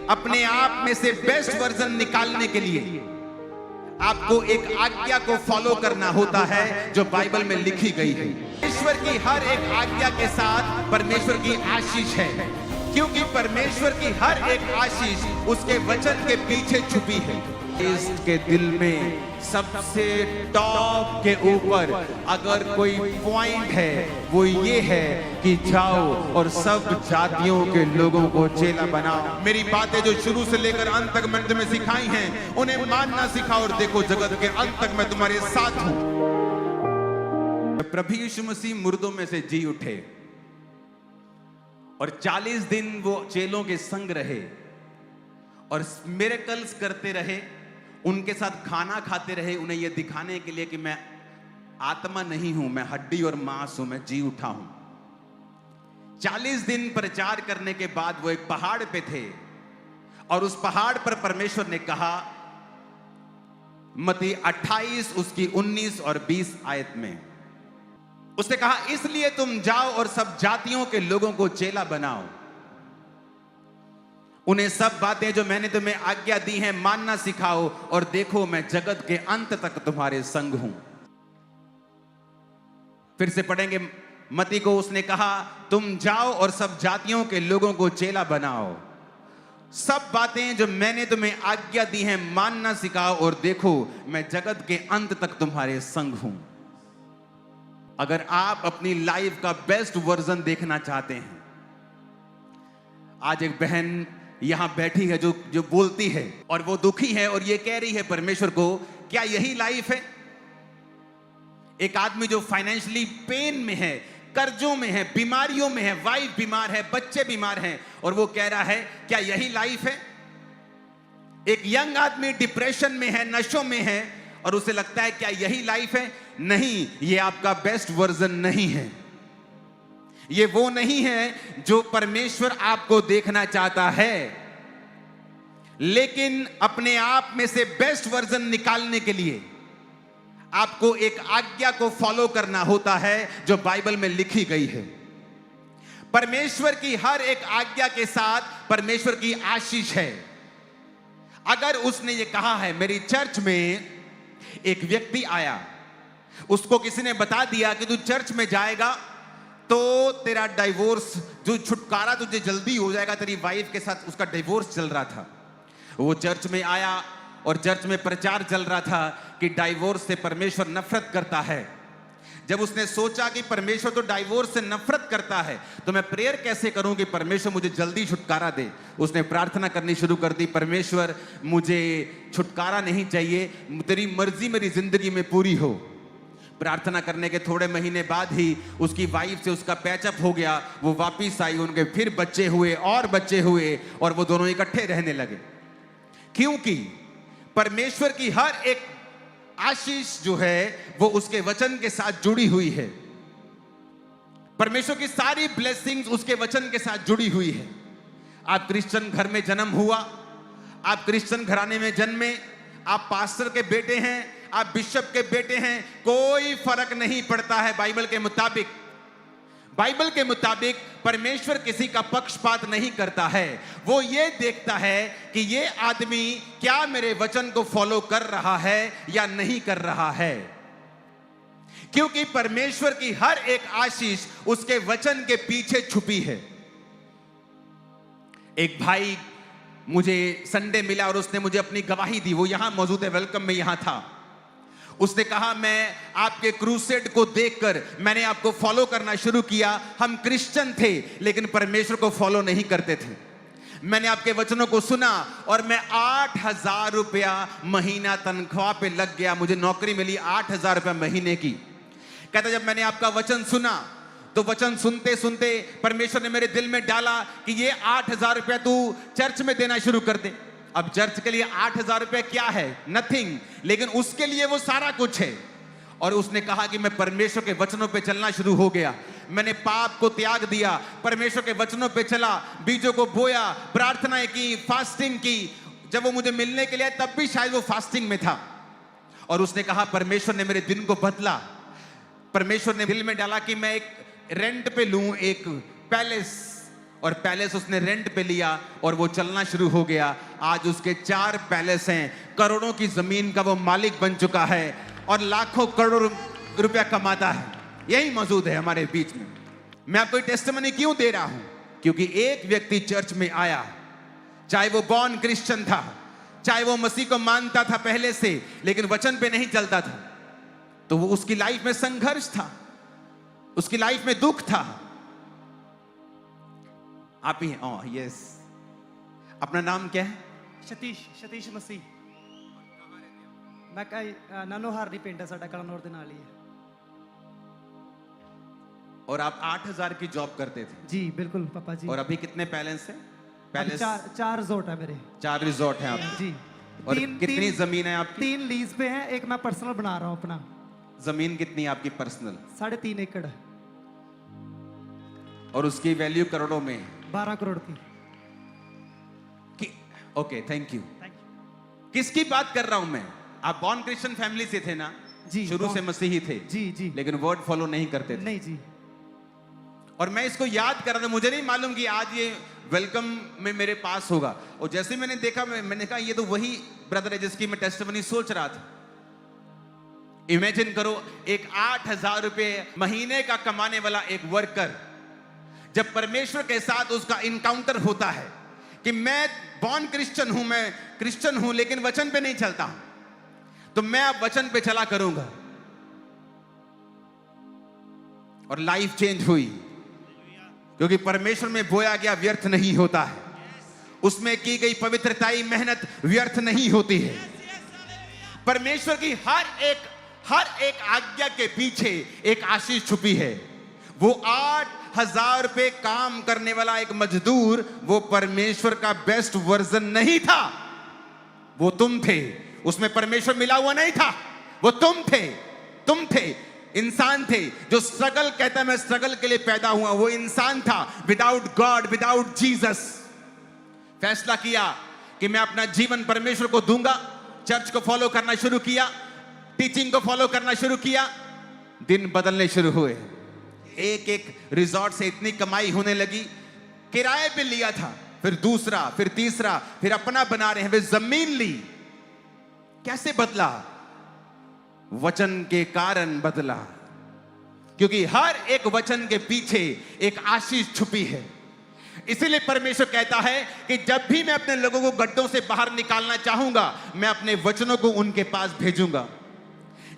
अपने आप में से बेस्ट वर्जन निकालने के लिए आपको एक आज्ञा को फॉलो करना होता है जो बाइबल में लिखी गई है। ईश्वर की हर एक आज्ञा के साथ परमेश्वर की आशीष है, क्योंकि परमेश्वर की हर एक आशीष उसके वचन के पीछे छुपी है। इसके दिल में सबसे टॉप के ऊपर अगर कोई पॉइंट है वो ये है कि जाओ और सब जातियों के लोगों को चेला बनाओ। मेरी बातें जो शुरू से लेकर अंत तक मैंने तुम्हें सिखाई हैं उन्हें मानना सिखाओ और देखो जगत के अंत तक मैं तुम्हारे साथ हूं। प्रभु यीशु मसीह मुर्दों में से जी उठे और 40 दिन वो चेलों के संग रहे और मिरेकल्स करते रहे, उनके साथ खाना खाते रहे, उन्हें यह दिखाने के लिए कि मैं आत्मा नहीं हूं, मैं हड्डी और मांस हूं, मैं जी उठा हूं। 40 दिन प्रचार करने के बाद वो एक पहाड़ पे थे और उस पहाड़ पर परमेश्वर ने कहा, मत्ती 28 उसकी 19 और 20 आयत में उसने कहा, इसलिए तुम जाओ और सब जातियों के लोगों को चेला बनाओ, उन्हें सब बातें जो मैंने तुम्हें आज्ञा दी हैं मानना सिखाओ और देखो मैं जगत के अंत तक तुम्हारे संग हूं। फिर से पढ़ेंगे, मत्ती को उसने कहा, तुम जाओ और सब जातियों के लोगों को चेला बनाओ, सब बातें जो मैंने तुम्हें आज्ञा दी हैं मानना सिखाओ और देखो मैं जगत के अंत तक तुम्हारे संग हूं। अगर आप अपनी लाइफ का बेस्ट वर्जन देखना चाहते हैं, आज एक बहन यहां बैठी है जो बोलती है और वो दुखी है और ये कह रही है परमेश्वर को, क्या यही लाइफ है? एक आदमी जो फाइनेंशियली पेन में है, कर्जों में है, बीमारियों में है, वाइफ बीमार है, बच्चे बीमार हैं और वो कह रहा है क्या यही लाइफ है? एक यंग आदमी डिप्रेशन में है, नशों में है और उसे लगता है क्या यही लाइफ है? नहीं, ये आपका बेस्ट वर्जन नहीं है। ये वो नहीं है जो परमेश्वर आपको देखना चाहता है। लेकिन अपने आप में से बेस्ट वर्जन निकालने के लिए आपको एक आज्ञा को फॉलो करना होता है जो बाइबल में लिखी गई है। परमेश्वर की हर एक आज्ञा के साथ परमेश्वर की आशीष है। अगर उसने ये कहा है, मेरी चर्च में एक व्यक्ति आया, उसको किसी ने बता दिया कि तू चर्च में जाएगा तो तेरा डाइवोर्स, जो छुटकारा तुझे जल्दी हो जाएगा, तेरी वाइफ के साथ उसका डिवोर्स चल रहा था। वो चर्च में आया और चर्च में प्रचार चल रहा था कि डाइवोर्स से परमेश्वर नफरत करता है। जब उसने सोचा कि परमेश्वर तो डाइवोर्स से नफरत करता है तो मैं प्रेयर कैसे करूं कि परमेश्वर मुझे जल्दी छुटकारा दे, उसने प्रार्थना करनी शुरू कर दी, परमेश्वर मुझे छुटकारा नहीं चाहिए, तेरी मर्जी मेरी जिंदगी में पूरी हो। प्रार्थना करने के थोड़े महीने बाद ही उसकी वाइफ से उसका पैचअप हो गया, वो वापिस आई, उनके फिर बच्चे हुए और बच्चे हुए और वो दोनों इकट्ठे रहने लगे, क्योंकि परमेश्वर की हर एक आशीष जो है वो उसके वचन के साथ जुड़ी हुई है। परमेश्वर की सारी ब्लेसिंग्स उसके वचन के साथ जुड़ी हुई है। आप क्रिश्चियन घर में जन्म हुआ, आप क्रिश्चियन घराने में जन्मे, आप पास्टर के बेटे हैं, आप बिशप के बेटे हैं, कोई फर्क नहीं पड़ता है। बाइबल के मुताबिक परमेश्वर किसी का पक्षपात नहीं करता है। वो ये देखता है कि ये आदमी क्या मेरे वचन को फॉलो कर रहा है या नहीं कर रहा है, क्योंकि परमेश्वर की हर एक आशीष उसके वचन के पीछे छुपी है। एक भाई मुझे संडे मिला और उसने मुझे अपनी गवाही दी, वो यहां मौजूद है, वेलकम में यहां था। उसने कहा, मैं आपके क्रूसेड को देखकर मैंने आपको फॉलो करना शुरू किया। हम क्रिश्चियन थे लेकिन परमेश्वर को फॉलो नहीं करते थे। मैंने आपके वचनों को सुना और मैं 8,000 रुपया महीना तनख्वाह पे लग गया, मुझे नौकरी मिली 8,000 रुपया महीने की। कहता जब मैंने आपका वचन सुना तो वचन सुनते सुनते परमेश्वर ने मेरे दिल में डाला कि ये 8,000 रुपया तू चर्च में देना शुरू कर दे। अब चर्च के लिए 8,000 रुपया क्या है? नथिंग, लेकिन उसके लिए वो सारा कुछ है। और उसने कहा कि मैं परमेश्वर के वचनों पे चलना शुरू हो गया, मैंने पाप को त्याग दिया, परमेश्वर के वचनों पे चला, बीजों को बोया, प्रार्थनाएं की, फास्टिंग की। जब वो मुझे मिलने के लिए तब भी शायद वो फास्टिंग में था। और उसने कहा परमेश्वर ने मेरे दिन को बदला, परमेश्वर ने दिल में डाला कि मैं एक रेंट पे लूं एक पैलेस और पैलेस उसने रेंट पे लिया और वो चलना शुरू हो गया। आज उसके 4 पैलेस हैं, करोड़ों की जमीन का वो मालिक बन चुका है और लाखों करोड़ रुपया कमाता है। यही मौजूद है हमारे बीच में। मैं आपको टेस्टिमनी क्यों दे रहा हूं? क्योंकि एक व्यक्ति चर्च में आया, चाहे वो बॉर्न क्रिश्चियन था, चाहे वो मसीह को मानता था पहले से लेकिन वचन पे नहीं चलता था, तो वो उसकी लाइफ में संघर्ष था, उसकी लाइफ में दुख था। आप ही हैं? यस। अपना नाम क्या है? सतीश मसीह। मैं नानोहार नहीं पिंड है साडा कलनौर दे नाल ही है। और आप 8,000 की जॉब करते थे? जी बिल्कुल पापा जी। और अभी कितने पैलेस है? पैलेस 4 रिजॉर्ट है मेरे। 4 रिजॉर्ट हैं आप जी। और कितनी जमीन है आपकी? 3 लीज पे है, एक मैं पर्सनल बना रहा हूँ अपना। जमीन कितनी है आपकी पर्सनल? 3.5 एकड़। और उसकी वैल्यू करोड़ों में? 12 करोड़ की। Okay, thank you. किसकी बात कर रहा हूं मैं? आप बॉर्न क्रिश्चियन फैमिली से थे ना? जी। शुरू से मसीही थे? जी जी। लेकिन वर्ड फॉलो नहीं करते थे? नहीं जी। और मैं इसको याद कर रहा था, मुझे नहीं मालूम कि आज ये वेलकम में मेरे पास होगा। और जैसे मैंने देखा, मैंने कहा ये तो वही ब्रदर है जिसकी मैं टेस्टिमनी सोच रहा था। इमेजिन करो, एक 8,000 रुपए महीने का कमाने वाला एक वर्कर, जब परमेश्वर के साथ उसका इनकाउंटर होता है कि मैं बॉर्न क्रिश्चियन हूं, मैं क्रिश्चियन हूं लेकिन वचन पे नहीं चलता हूं, तो मैं अब वचन पे चला करूंगा। और लाइफ चेंज हुई, क्योंकि परमेश्वर में बोया गया व्यर्थ नहीं होता है, उसमें की गई पवित्रताई मेहनत व्यर्थ नहीं होती है। परमेश्वर की हर एक आज्ञा के पीछे एक आशीष छुपी है। वो 8,000 रुपए काम करने वाला एक मजदूर, वो परमेश्वर का बेस्ट वर्जन नहीं था, वो तुम थे। उसमें परमेश्वर मिला हुआ नहीं था, वो तुम थे। इंसान थे जो स्ट्रगल, कहता है मैं स्ट्रगल के लिए पैदा हुआ। वो इंसान था विदाउट गॉड, विदाउट जीसस। फैसला किया कि मैं अपना जीवन परमेश्वर को दूंगा। चर्च को फॉलो करना शुरू किया, टीचिंग को फॉलो करना शुरू किया। दिन बदलने शुरू हुए। एक रिजॉर्ट से इतनी कमाई होने लगी, किराए पे लिया था, फिर दूसरा, फिर तीसरा, फिर अपना बना रहे हैं। वे जमीन ली। कैसे बदला? वचन के कारण बदला, क्योंकि हर एक वचन के पीछे एक आशीष छुपी है। इसीलिए परमेश्वर कहता है कि जब भी मैं अपने लोगों को गड्ढों से बाहर निकालना चाहूंगा, मैं अपने वचनों को उनके पास भेजूंगा।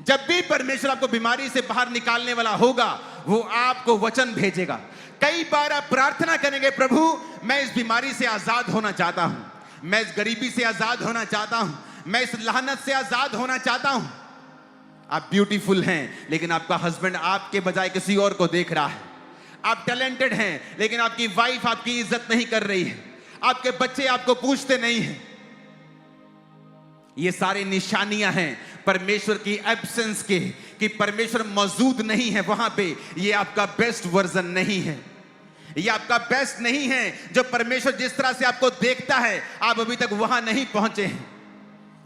जब भी परमेश्वर आपको बीमारी से बाहर निकालने वाला होगा, वो आपको वचन भेजेगा। कई बार आप प्रार्थना करेंगे, प्रभु मैं इस बीमारी से आजाद होना चाहता हूं, मैं इस गरीबी से आजाद होना चाहता हूं, मैं इस लानत से आजाद होना चाहता हूं। आप ब्यूटीफुल हैं लेकिन आपका हस्बैंड आपके बजाय किसी और को देख रहा है। आप टैलेंटेड हैं लेकिन आपकी वाइफ आपकी इज्जत नहीं कर रही है, आपके बच्चे आपको पूछते नहीं हैं। ये सारी निशानियां हैं परमेश्वर की एब्सेंस के, कि परमेश्वर मौजूद नहीं है वहां पे। ये आपका बेस्ट वर्जन नहीं है, ये आपका बेस्ट नहीं है। जो परमेश्वर जिस तरह से आपको देखता है, आप अभी तक वहां नहीं पहुंचे हैं,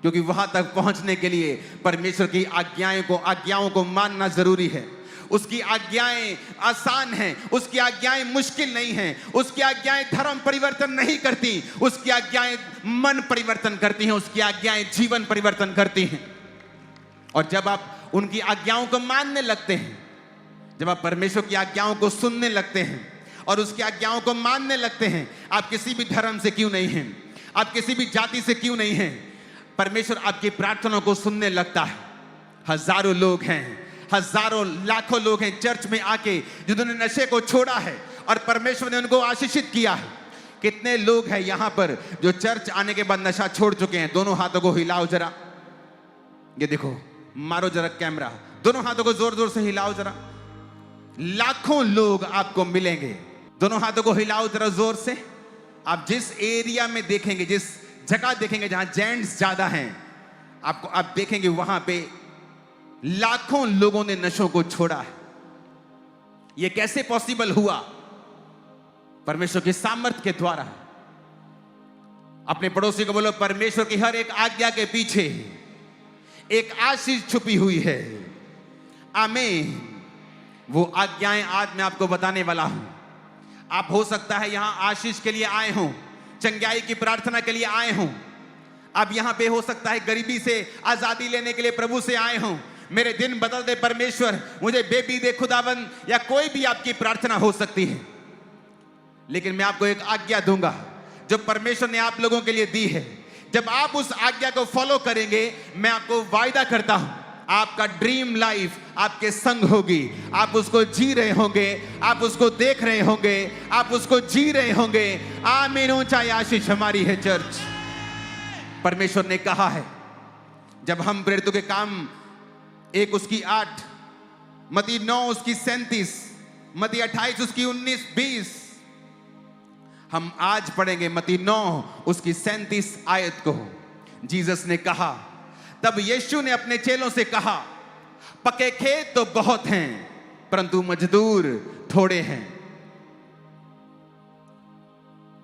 क्योंकि वहां तक पहुंचने के लिए परमेश्वर की आज्ञाओं को मानना जरूरी है। उसकी आज्ञाएं आसान हैं, उसकी आज्ञाएं मुश्किल नहीं हैं, उसकी आज्ञाएं धर्म परिवर्तन नहीं करती, उसकी आज्ञाएं मन परिवर्तन करती हैं, उसकी आज्ञाएं जीवन परिवर्तन करती हैं। और जब आप उनकी आज्ञाओं को मानने लगते हैं, जब आप परमेश्वर की आज्ञाओं को सुनने लगते हैं और उसकी आज्ञाओं को मानने लगते हैं, आप किसी भी धर्म से क्यों नहीं हैं, आप किसी भी जाति से क्यों नहीं हैं, परमेश्वर आपकी प्रार्थनाओं को सुनने लगता है। हजारों लोग हैं, हजारों लाखों लोग हैं चर्च में आके जिन्होंने नशे को छोड़ा है और परमेश्वर ने उनको आशीषित किया है। कितने लोग हैं यहां पर जो चर्च आने के बाद नशा छोड़ चुके हैं? दोनों हाथों को हिलाओ जरा, ये देखो, मारो जरा कैमरा, दोनों हाथों को जोर जोर से हिलाओ जरा। लाखों लोग आपको मिलेंगे, दोनों हाथों को हिलाओ जरा जोर से। आप जिस एरिया में देखेंगे, जिस जगह देखेंगे जहां जेंट्स ज्यादा हैं, आपको आप देखेंगे वहां पे लाखों लोगों ने नशों को छोड़ा है। यह कैसे पॉसिबल हुआ? परमेश्वर की सामर्थ्य के द्वारा। अपने पड़ोसी को बोलो, परमेश्वर की हर एक आज्ञा के पीछे एक आशीष छुपी हुई है। आमीन। वो आज्ञाएं आज मैं आपको बताने वाला हूं। आप हो सकता है यहां आशीष के लिए आए हों, चंगाई की प्रार्थना के लिए आए हों। आप यहां पे हो सकता है गरीबी से आजादी लेने के लिए प्रभु से आए हों। मेरे दिन बदल दे परमेश्वर, मुझे बेबी दे खुदावन, या कोई भी आपकी प्रार्थना हो सकती है। लेकिन मैं आपको एक आज्ञा दूंगा जो परमेश्वर ने आप लोगों के लिए दी है। जब आप उस आज्ञा को फॉलो करेंगे, मैं आपको वायदा करता हूं, आपका ड्रीम लाइफ आपके संग होगी। आप उसको जी रहे होंगे, आप उसको देख रहे होंगे, आप उसको जी रहे होंगे। आमीन। ऊंचाई आशीष हमारी है चर्च। परमेश्वर ने कहा है, जब हम प्रेरितों के काम 1 उसकी 8, मत्ती 9 उसकी 37, मत्ती 28 उसकी 19, 20, हम आज पढ़ेंगे मत्ती 9 उसकी 37 आयत को। जीसस ने कहा, तब यीशु ने अपने चेलों से कहा, पके खेत तो बहुत हैं परंतु मजदूर थोड़े हैं।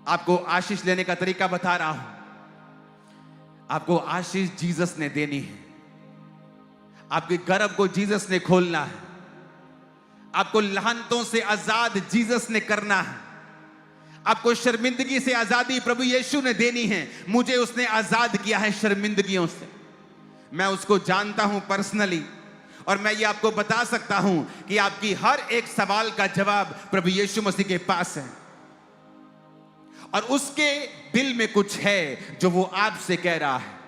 आपको आशीष लेने का तरीका बता रहा हूं। आपको आशीष जीसस ने देनी है। आपके गर्भ को जीसस ने खोलना है। आपको लाहनतों से आजाद जीसस ने करना है। आपको शर्मिंदगी से आजादी प्रभु यीशु ने देनी है। मुझे उसने आजाद किया है शर्मिंदगियों से। मैं उसको जानता हूं पर्सनली, और मैं ये आपको बता सकता हूं कि आपकी हर एक सवाल का जवाब प्रभु यीशु मसीह के पास है, और उसके दिल में कुछ है जो वो आपसे कह रहा है।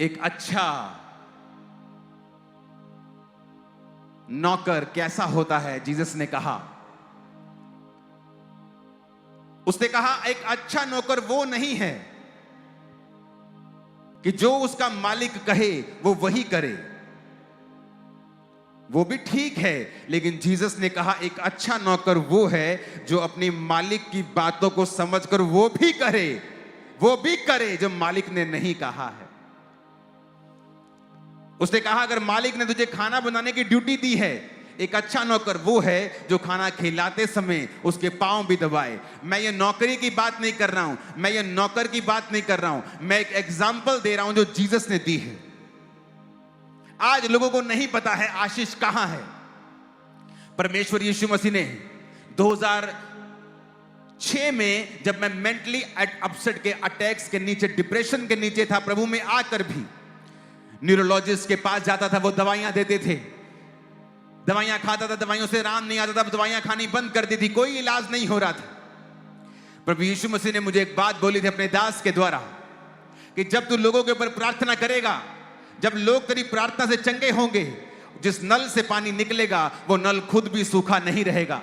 एक अच्छा नौकर कैसा होता है? जीसस ने कहा, उसने कहा एक अच्छा नौकर वो नहीं है कि जो उसका मालिक कहे वो वही करे। वो भी ठीक है, लेकिन जीसस ने कहा एक अच्छा नौकर वो है जो अपनी मालिक की बातों को समझकर वो भी करे जो मालिक ने नहीं कहा है। उसने कहा अगर मालिक ने तुझे खाना बनाने की ड्यूटी दी है, एक अच्छा नौकर वो है जो खाना खिलाते समय उसके पांव भी दबाए। मैं ये नौकरी की बात नहीं कर रहा हूं, मैं ये नौकर की बात नहीं कर रहा हूं, मैं एक एग्जाम्पल दे रहा हूं जो जीसस ने दी है। आज लोगों को नहीं पता है आशीष कहां है। परमेश्वर यीशु मसीह ने 2006 में, जब मैं मेंटली अपसेट के अटैक्स के नीचे, डिप्रेशन के नीचे था, प्रभु में आकर भी न्यूरोलॉजिस्ट के पास जाता था, वो दवाइयां देते थे, दवाइयां खाता था, दवाइयों से आराम नहीं आता था, दवाइयां खानी बंद कर दी थी, कोई इलाज नहीं हो रहा था। प्रभु यीशु मसीह ने मुझे एक बात बोली थी अपने दास के द्वारा कि जब तू लोगों के ऊपर प्रार्थना करेगा, जब लोग तेरी प्रार्थना से चंगे होंगे, जिस नल से पानी निकलेगा वो नल खुद भी सूखा नहीं रहेगा।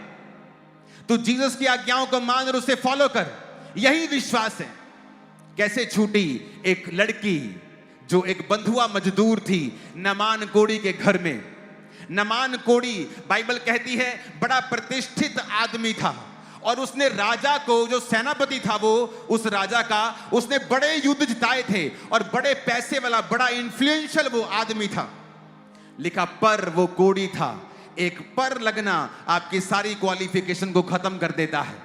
तू जीसस की आज्ञाओं को मान और उसे फॉलो कर, यही विश्वास है। कैसे छूटी एक लड़की जो एक बंधुआ मजदूर थी नमान कोड़ी के घर में। नमान कोड़ी बाइबल कहती है बड़ा प्रतिष्ठित आदमी था, और उसने राजा को, जो सेनापति था वो, उस राजा का उसने बड़े युद्ध जिताए थे, और बड़े पैसे वाला, बड़ा इन्फ्लुएंशियल वो आदमी था। लिखा पर वो कोड़ी था। एक पर लगना आपकी सारी क्वालिफिकेशन को खत्म कर देता है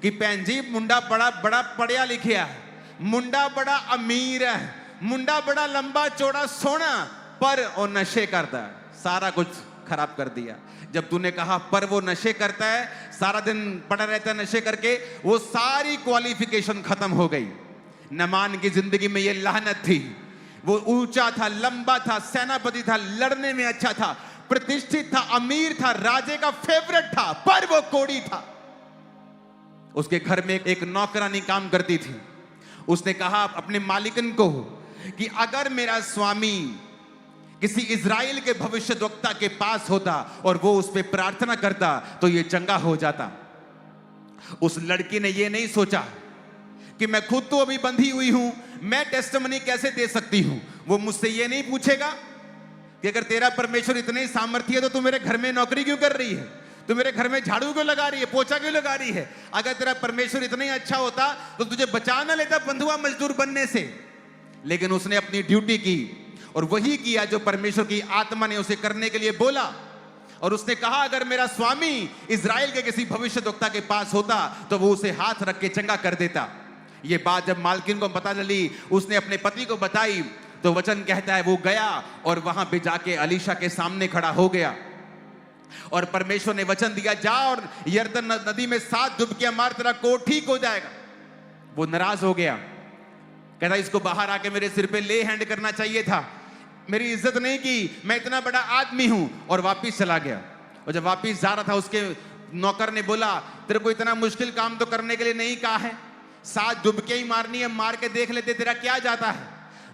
कि भैन जी मुंडा बड़ा पढ़िया लिखिया है, मुंडा बड़ा अमीर है, मुंडा बड़ा लंबा चौड़ा सोना, पर वो नशे करता है। सारा कुछ खराब कर दिया। जब तूने कहा पर वो नशे करता है, सारा दिन पड़ा रहता है नशे करके, वो सारी क्वालिफिकेशन खत्म हो गई। नमान की जिंदगी में ये लानत थी। वो ऊंचा था, लंबा था, सेनापति था, लड़ने में अच्छा था, प्रतिष्ठित था, अमीर था, राजे का फेवरेट था, पर वो कोड़ी था। उसके घर में एक नौकरानी काम करती थी। उसने कहा अपने मालिकन को कि अगर मेरा स्वामी किसी इजराइल के भविष्यद्वक्ता के पास होता और वो उस पर प्रार्थना करता तो ये चंगा हो जाता। उस लड़की ने ये नहीं सोचा कि मैं खुद तो अभी बंधी हुई हूं, मैं टेस्टिमनी कैसे दे सकती हूं। वो मुझसे ये नहीं पूछेगा कि अगर तेरा परमेश्वर इतने सामर्थ्य है तो तू मेरे घर में नौकरी क्यों कर रही है, तू मेरे घर में झाड़ू क्यों लगा रही है, पोछा क्यों लगा रही है। अगर तेरा परमेश्वर इतना ही अच्छा होता तो तुझे बचा ना लेता बंधुआ मजदूर बनने से। लेकिन उसने अपनी ड्यूटी की और वही किया जो परमेश्वर की आत्मा ने उसे करने के लिए बोला। और उसने कहा अगर मेरा स्वामी इजराइल के किसी भविष्यद्वक्ता के पास होता तो वो उसे हाथ रख के चंगा कर देता। ये बात जब मालकिन को पता चली, उसने अपने पति को बताई, तो वचन कहता है वो गया और वहां पे जाके अलीशा के सामने खड़ा हो गया। और परमेश्वर ने वचन दिया, जा और यरदन नदी में 7 डुबकियां मार, तेरा कोढ़ ठीक हो जाएगा। वो नाराज हो गया, कहता इसको बाहर आके मेरे सिर पे ले हैंड करना चाहिए था, मेरी इज्जत नहीं की, मैं इतना बड़ा आदमी हूं, और वापिस चला गया। और जब वापिस जा रहा था उसके नौकर ने बोला, तेरे को इतना मुश्किल काम तो करने के लिए नहीं कहा है, 7 डुबकियां ही मारनी है, मार के देख लेते, तेरा क्या जाता है,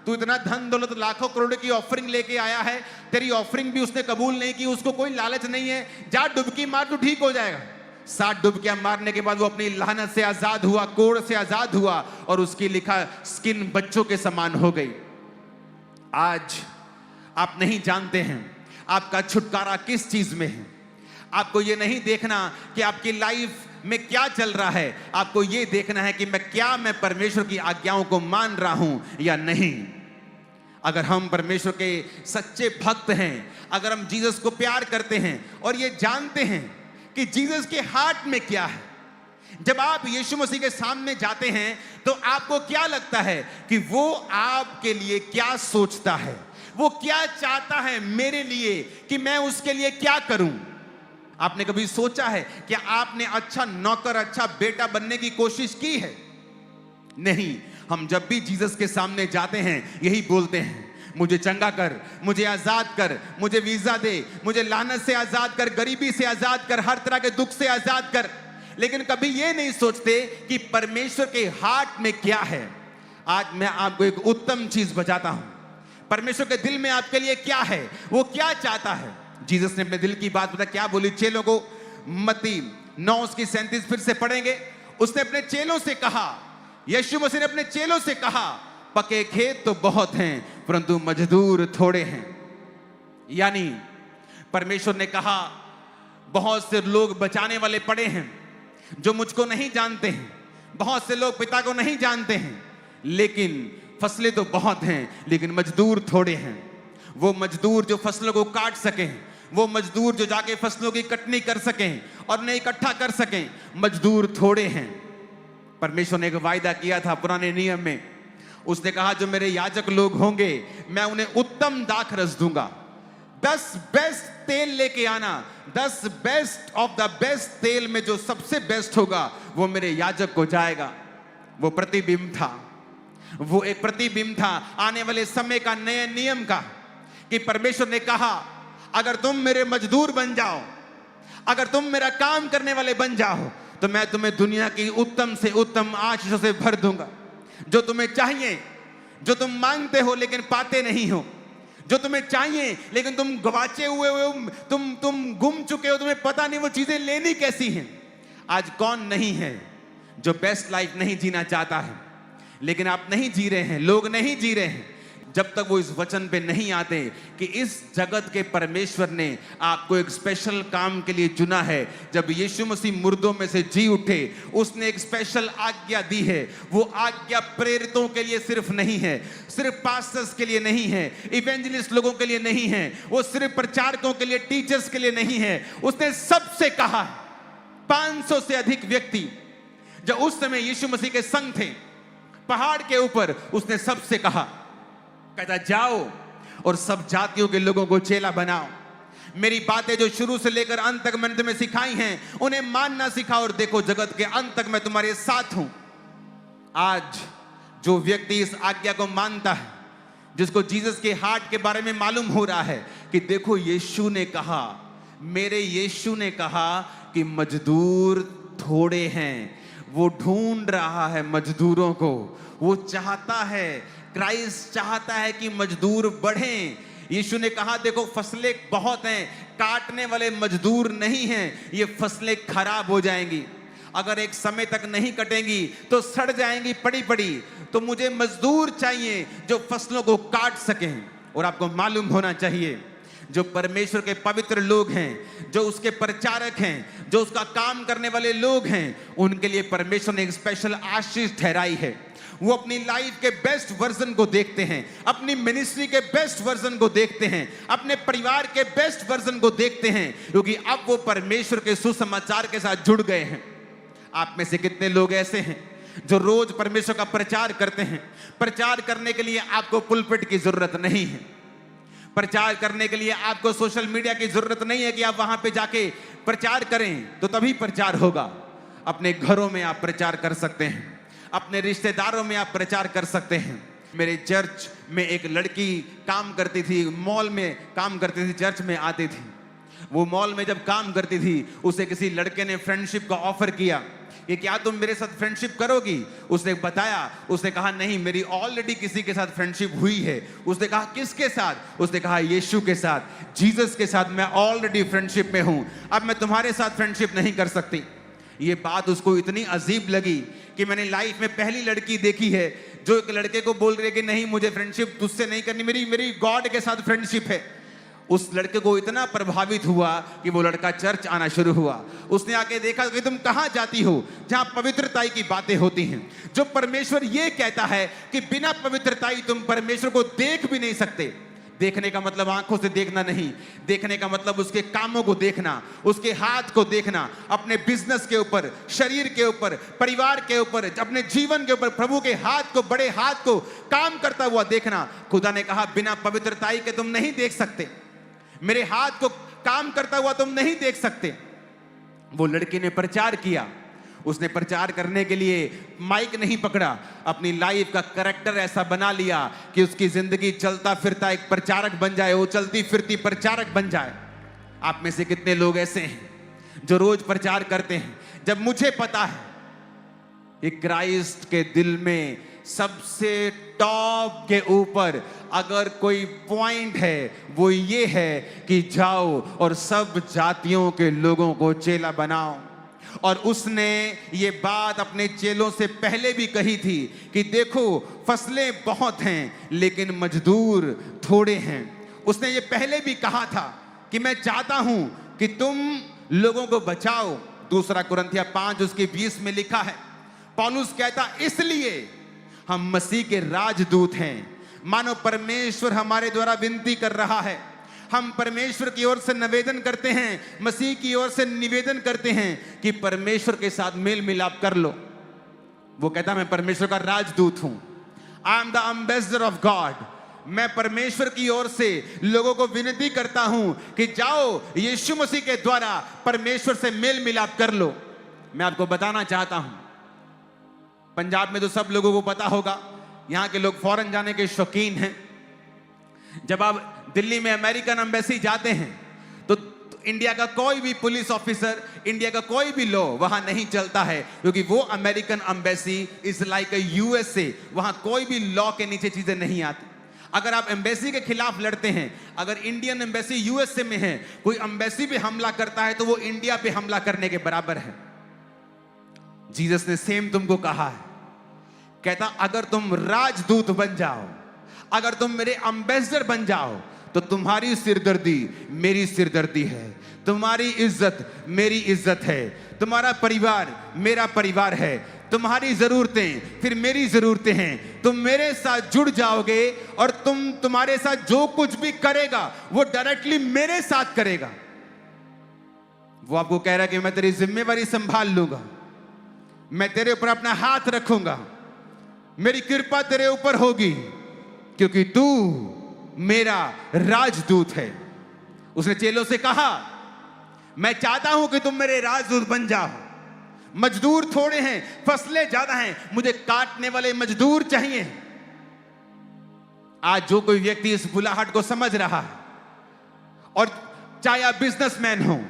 तू इतना धन दौलत लाखों करोड़ की ऑफरिंग लेके आया है, तेरी ऑफरिंग भी उसने कबूल नहीं की, उसको कोई लालच नहीं है, जा डुबकी मार, तू ठीक हो जाएगा। 7 डुबकियां मारने के बाद वो अपनी लानत से आजाद हुआ, कोढ़ से आजाद हुआ, और उसकी लिखा स्किन बच्चों के समान हो गई। आज आप नहीं जानते हैं आपका छुटकारा किस चीज में है। आपको ये नहीं देखना कि आपकी लाइफ में क्या चल रहा है, आपको ये देखना है कि मैं परमेश्वर की आज्ञाओं को मान रहा हूं या नहीं। अगर हम परमेश्वर के सच्चे भक्त हैं, अगर हम जीसस को प्यार करते हैं और ये जानते हैं कि जीसस के हार्ट में क्या है, जब आप यीशु मसीह के सामने जाते हैं तो आपको क्या लगता है कि वो आपके लिए क्या सोचता है, वो क्या चाहता है मेरे लिए, कि मैं उसके लिए क्या करूं। आपने कभी सोचा है कि आपने अच्छा नौकर, अच्छा बेटा बनने की कोशिश की है? नहीं। हम जब भी जीसस के सामने जाते हैं यही बोलते हैं, मुझे चंगा कर, मुझे आजाद कर, मुझे वीजा दे, मुझे लानत से आजाद कर, गरीबी से आजाद कर, हर तरह के दुख से आजाद कर। लेकिन कभी ये नहीं सोचते कि परमेश्वर के हार्ट में क्या है। आज मैं आपको एक उत्तम चीज बताता हूं, परमेश्वर के दिल में आपके लिए क्या है, वो क्या चाहता है। जीसस ने अपने दिल की बात बता, क्या बोली चेलों को, मत्ती 9:37 फिर से पढ़ेंगे। उसने अपने चेलों से कहा, यीशु मसीह ने अपने चेलों से कहा, पके खेत तो बहुत हैं परंतु मजदूर थोड़े हैं। यानी परमेश्वर ने कहा, बहुत से लोग बचाने वाले पड़े हैं जो मुझको नहीं जानते हैं, बहुत से लोग पिता को नहीं जानते हैं, लेकिन फसलें तो बहुत हैं लेकिन मजदूर थोड़े हैं। वो मजदूर जो फसलों को काट सकें, वो मजदूर जो जाके फसलों की कटनी कर सकें और उन्हें इकट्ठा कर सकें, मजदूर थोड़े हैं। परमेश्वर ने एक वायदा किया था पुराने नियम में, उसने कहा जो मेरे याजक लोग होंगे मैं उन्हें उत्तम दाखरस दूंगा। 10 बेस्ट तेल लेके आना, 10 बेस्ट ऑफ द बेस्ट तेल में जो सबसे बेस्ट होगा वो मेरे याजक को जाएगा। वो प्रतिबिंब था, वो एक प्रतिबिंब था आने वाले समय का, नए नियम का, कि परमेश्वर ने कहा अगर तुम मेरे मजदूर बन जाओ, अगर तुम मेरा काम करने वाले बन जाओ, तो मैं तुम्हें दुनिया की उत्तम से उत्तम आशीषों से भर दूंगा। जो तुम्हें चाहिए, जो तुम मांगते हो लेकिन पाते नहीं हो, जो तुम्हें चाहिए लेकिन तुम गवाचे हुए हो, तुम गुम चुके हो, तुम्हें पता नहीं वो चीजें लेनी कैसी हैं। आज कौन नहीं है जो बेस्ट लाइफ नहीं जीना चाहता है, लेकिन आप नहीं जी रहे हैं, लोग नहीं जी रहे हैं जब तक वो इस वचन पे नहीं आते कि इस जगत के परमेश्वर ने आपको एक स्पेशल काम के लिए चुना है। जब यीशु मसीह मुर्दों में से जी उठे, उसने एक स्पेशल आज्ञा दी है। वो आज्ञा प्रेरितों के लिए सिर्फ नहीं है, सिर्फ पास्टर्स के लिए नहीं है, इवेंजलिस्ट लोगों के लिए नहीं है, वो सिर्फ प्रचारकों के लिए, टीचर्स के लिए नहीं है। उसने सबसे कहा, 500 से अधिक व्यक्ति जो उस समय यीशु मसीह के संग थे पहाड़ के ऊपर, उसने सबसे कहा, कहता जाओ और सब जातियों के लोगों को चेला बनाओ। मेरी बातें जो शुरू से लेकर अंत तक मैंने तुम्हें सिखाई हैं उन्हें मानना सिखाओ, और देखो जगत के अंत तक मैं तुम्हारे साथ हूं। आज जो व्यक्ति इस आज्ञा को मानता है, जिसको जीसस के हार्ट के बारे में मालूम हो रहा है कि देखो यीशु ने कहा, मेरे यीशु ने कहा कि मजदूर थोड़े हैं, वो ढूंढ रहा है मजदूरों को, वो चाहता है, क्राइस्ट चाहता है कि मजदूर बढ़ें। यीशु ने कहा देखो फसलें बहुत हैं, काटने वाले मजदूर नहीं हैं, ये फसलें खराब हो जाएंगी, अगर एक समय तक नहीं कटेंगी तो सड़ जाएंगी पड़ी पड़ी, तो मुझे मजदूर चाहिए जो फसलों को काट सकें। और आपको मालूम होना चाहिए जो परमेश्वर के पवित्र लोग हैं, जो उसके प्रचारक हैं, जो उसका काम करने वाले लोग हैं, उनके लिए परमेश्वर ने एक स्पेशल आशीष ठहराई है। वो अपनी लाइफ के बेस्ट वर्जन को देखते हैं, अपनी मिनिस्ट्री के बेस्ट वर्जन को देखते हैं, अपने परिवार के बेस्ट वर्जन को देखते हैं, क्योंकि अब वो परमेश्वर के सुसमाचार के साथ जुड़ गए हैं। आप में से कितने लोग ऐसे हैं जो रोज परमेश्वर का प्रचार करते हैं? प्रचार करने के लिए आपको पुलपिट की जरूरत नहीं है, प्रचार करने के लिए आपको सोशल मीडिया की जरूरत नहीं है कि आप वहां पे जाके प्रचार करें, तो तभी प्रचार होगा। अपने घरों में आप प्रचार कर सकते हैं, अपने रिश्तेदारों में आप प्रचार कर सकते हैं। मेरे चर्च में एक लड़की काम करती थी, मॉल में काम करती थी, चर्च में आती थी। वो मॉल में जब काम करती थी, उसे किसी लड़के ने फ्रेंडशिप का ऑफर किया कि क्या तुम मेरे साथ फ्रेंडशिप करोगी? उसने बताया, उसने कहा नहीं, मेरी ऑलरेडी किसी के साथ फ्रेंडशिप हुई है। उसने कहा किसके साथ? उसने कहा यीशु के साथ, जीसस के साथ मैं ऑलरेडी फ्रेंडशिप में हूं, अब मैं तुम्हारे साथ फ्रेंडशिप नहीं कर सकती। ये बात उसको इतनी अजीब लगी कि मैंने लाइफ में पहली लड़की देखी है जो एक लड़के को बोल रही है कि नहीं, मुझे फ्रेंडशिप तुझसे नहीं करनी, मेरी गॉड के साथ फ्रेंडशिप है। उस लड़के को इतना प्रभावित हुआ कि वो लड़का चर्च आना शुरू हुआ। उसने आके देखा कि तुम कहां जाती हो जहां पवित्रताई की बातें होती हैं, जो परमेश्वर ये कहता है कि बिना पवित्रताई तुम परमेश्वर को देख भी नहीं सकते। देखने का मतलब आंखों से देखना नहीं, देखने का मतलब उसके कामों को देखना, उसके हाथ को देखना, अपने बिजनेस के ऊपर, शरीर के ऊपर, परिवार के ऊपर, अपने जीवन के ऊपर प्रभु के हाथ को, बड़े हाथ को काम करता हुआ देखना। खुदा ने कहा बिना पवित्रताई के तुम नहीं देख सकते, मेरे हाथ को काम करता हुआ तुम नहीं देख सकते। वो लड़की ने प्रचार किया। उसने प्रचार करने के लिए माइक नहीं पकड़ा, अपनी लाइफ का कैरेक्टर ऐसा बना लिया कि उसकी जिंदगी चलता फिरता एक प्रचारक बन जाए, वो चलती फिरती प्रचारक बन जाए। आप में से कितने लोग ऐसे हैं जो रोज प्रचार करते हैं? जब मुझे पता है कि क्राइस्ट के दिल में सबसे टॉप के ऊपर अगर कोई पॉइंट है वो ये है कि जाओ और सब जातियों के लोगों को चेला बनाओ। और उसने ये बात अपने चेलों से पहले भी कही थी कि देखो फसलें बहुत हैं लेकिन मजदूर थोड़े हैं। उसने ये पहले भी कहा था कि मैं चाहता हूं कि तुम लोगों को बचाओ। 2 कुरिन्थियों 5 उसके 20 में लिखा है, पौलुस कहता इसलिए हम मसीह के राजदूत हैं। मानो परमेश्वर हमारे द्वारा विनती कर रहा है। हम परमेश्वर की ओर से निवेदन करते हैं, मसीह की ओर से निवेदन करते हैं कि परमेश्वर के साथ मेल मिलाप कर लो। वो कहता मैं परमेश्वर का राजदूत हूं, I am the ambassador of God. मैं परमेश्वर की ओर से लोगों को विनती करता हूं कि जाओ यीशु मसीह के द्वारा परमेश्वर से मेल मिलाप कर लो। मैं आपको बताना चाहता हूं, पंजाब में तो सब लोगों को पता होगा, यहां के लोग फॉरेन जाने के शौकीन हैं। जब आप दिल्ली में अमेरिकन एम्बेसी जाते हैं तो इंडिया का कोई भी पुलिस ऑफिसर, इंडिया का कोई भी लॉ वहां नहीं चलता है, क्योंकि वो American embassy is like a USA. वहां कोई भी लॉ के नीचे चीजें नहीं आती। अगर आप एम्बेसी के खिलाफ लड़ते हैं, अगर इंडियन एम्बेसी यूएसए में है, कोई एम्बेसी पे हमला करता है तो वो इंडिया पे हमला करने के बराबर है। जीसस ने सेम तुमको कहा है, कहता अगर तुम राजदूत बन जाओ, अगर तुम मेरे एम्बेसडर बन जाओ तो तुम्हारी सिरदर्दी मेरी सिरदर्दी है, तुम्हारी इज्जत मेरी इज्जत है, तुम्हारा परिवार मेरा परिवार है, तुम्हारी जरूरतें फिर मेरी जरूरतें हैं। तुम मेरे साथ जुड़ जाओगे और तुम्हारे साथ जो कुछ भी करेगा वो डायरेक्टली मेरे साथ करेगा। वो आपको कह रहा है कि मैं तेरी जिम्मेवारी संभाल लूंगा, मैं तेरे ऊपर अपना हाथ रखूंगा, मेरी कृपा तेरे ऊपर होगी क्योंकि तू मेरा राजदूत है। उसने चेलों से कहा मैं चाहता हूं कि तुम मेरे राजदूत बन जाओ। मजदूर थोड़े हैं, फसलें ज्यादा हैं, मुझे काटने वाले मजदूर चाहिए। आज जो कोई व्यक्ति इस बुलाहट को समझ रहा है, और चाहे आप बिजनेसमैन हो,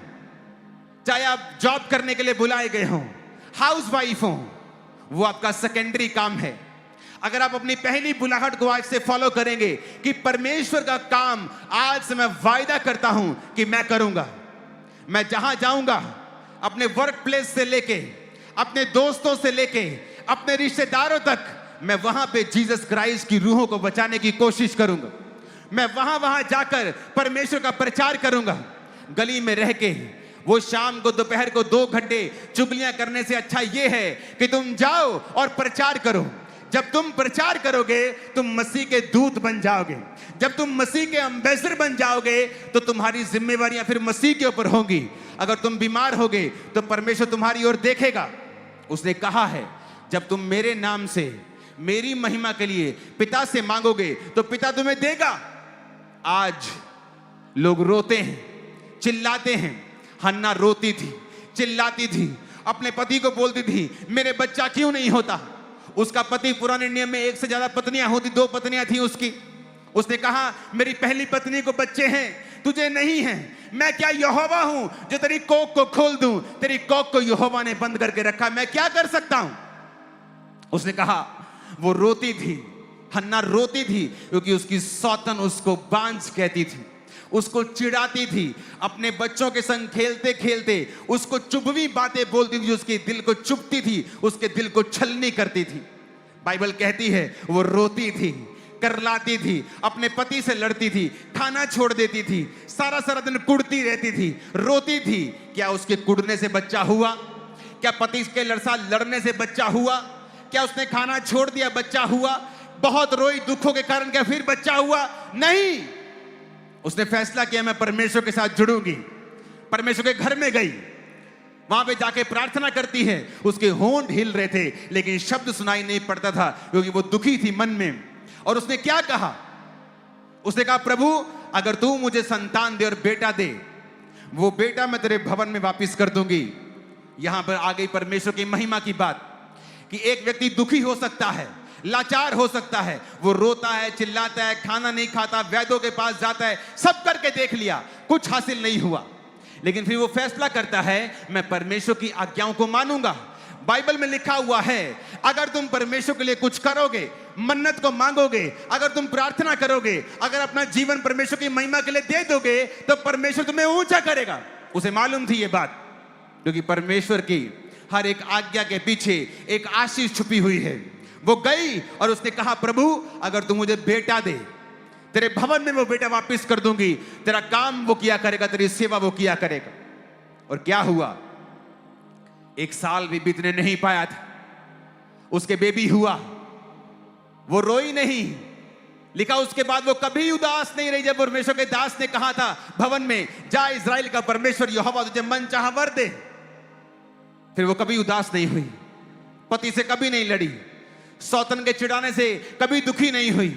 चाहे आप जॉब करने के लिए बुलाए गए हो, हाउसवाइफ हो, वो आपका सेकेंडरी काम है। अगर आप अपनी पहली बुलाहट को आज से फॉलो करेंगे कि परमेश्वर का काम आज से मैं वायदा करता हूं कि मैं करूंगा। मैं जहां जाऊंगा, अपने वर्क प्लेस से लेके, अपने दोस्तों से लेके, अपने रिश्तेदारों तक, मैं वहां पे जीसस क्राइस्ट की रूहों को बचाने की कोशिश करूंगा। मैं वहां जाकर परमेश्वर का प्रचार करूंगा। गली में रह के वो शाम को दोपहर को 2 घंटे चुगलियां करने से अच्छा यह है कि तुम जाओ और प्रचार करो। जब तुम प्रचार करोगे तुम मसीह के दूत बन जाओगे। जब तुम मसीह के एम्बेसडर बन जाओगे तो तुम्हारी जिम्मेवारियां फिर मसीह के ऊपर होंगी। अगर तुम बीमार होगे तो परमेश्वर तुम्हारी ओर देखेगा। उसने कहा है जब तुम मेरे नाम से मेरी महिमा के लिए पिता से मांगोगे तो पिता तुम्हें देगा। आज लोग रोते हैं, चिल्लाते हैं। हन्ना रोती थी, चिल्लाती थी, अपने पति को बोलती थी मेरे बच्चा क्यों नहीं होता। उसका पति पुराने नियम में एक से ज्यादा पत्नियां होती, 2 पत्नियां थी उसकी। उसने कहा मेरी पहली पत्नी को बच्चे हैं, तुझे नहीं हैं। मैं क्या यहोवा हूं जो तेरी कोख को खोल दूं? तेरी कोख को यहोवा ने बंद करके रखा, मैं क्या कर सकता हूं? उसने कहा, वो रोती थी, हन्ना रोती थी क्योंकि उसकी सौतन उसको बांझ कहती थी, उसको चिढ़ाती थी, अपने बच्चों के संग खेलते खेलते उसको चुभवी बातें बोलती थी, उसके दिल को चुभती थी, उसके दिल को छलनी करती थी। बाइबल कहती है वो रोती थी, करलाती थी, अपने पति से लड़ती थी, खाना छोड़ देती थी, सारा सारा दिन कुड़ती रहती थी, रोती थी। क्या उसके कुड़ने से बच्चा हुआ? क्या पति के साथ लड़ने से बच्चा हुआ? क्या उसने खाना छोड़ दिया, बच्चा हुआ? बहुत रोई दुखों के कारण, क्या फिर बच्चा हुआ? नहीं। उसने फैसला किया मैं परमेश्वर के साथ जुड़ूंगी। परमेश्वर के घर में गई, वहां पे जाके प्रार्थना करती है। उसके होंठ हिल रहे थे लेकिन शब्द सुनाई नहीं पड़ता था क्योंकि वो दुखी थी मन में। और उसने क्या कहा? उसने कहा प्रभु अगर तू मुझे संतान दे और बेटा दे, वो बेटा मैं तेरे भवन में वापस कर दूंगी। यहां पर आ गई परमेश्वर की महिमा की बात कि एक व्यक्ति दुखी हो सकता है, लाचार हो सकता है, वो रोता है, चिल्लाता है, खाना नहीं खाता, वैद्यों के पास जाता है, सब करके देख लिया, कुछ हासिल नहीं हुआ, लेकिन फिर वो फैसला करता है मैं परमेश्वर की आज्ञाओं को मानूंगा। बाइबल में लिखा हुआ है अगर तुम परमेश्वर के लिए कुछ करोगे, मन्नत को मांगोगे, अगर तुम प्रार्थना करोगे, अगर अपना जीवन परमेश्वर की महिमा के लिए दे दोगे तो परमेश्वर तुम्हें ऊंचा करेगा। उसे मालूम थी ये बात क्योंकि परमेश्वर की हर एक आज्ञा के पीछे एक आशीष छुपी हुई है। वो गई और उसने कहा प्रभु अगर तू मुझे बेटा दे, तेरे भवन में वो बेटा वापस कर दूंगी, तेरा काम वो किया करेगा, तेरी सेवा वो किया करेगा। और क्या हुआ? 1 साल भी बीतने नहीं पाया था, उसके बेबी हुआ। वो रोई नहीं, लिखा उसके बाद वो कभी उदास नहीं रही। जब परमेश्वर के दास ने कहा था भवन में जा इज़राइल का परमेश्वर यहोवा तुझे मन चाहा वर दे, फिर वो कभी उदास नहीं हुई, पति से कभी नहीं लड़ी, सौतन के चिढ़ाने से कभी दुखी नहीं हुई।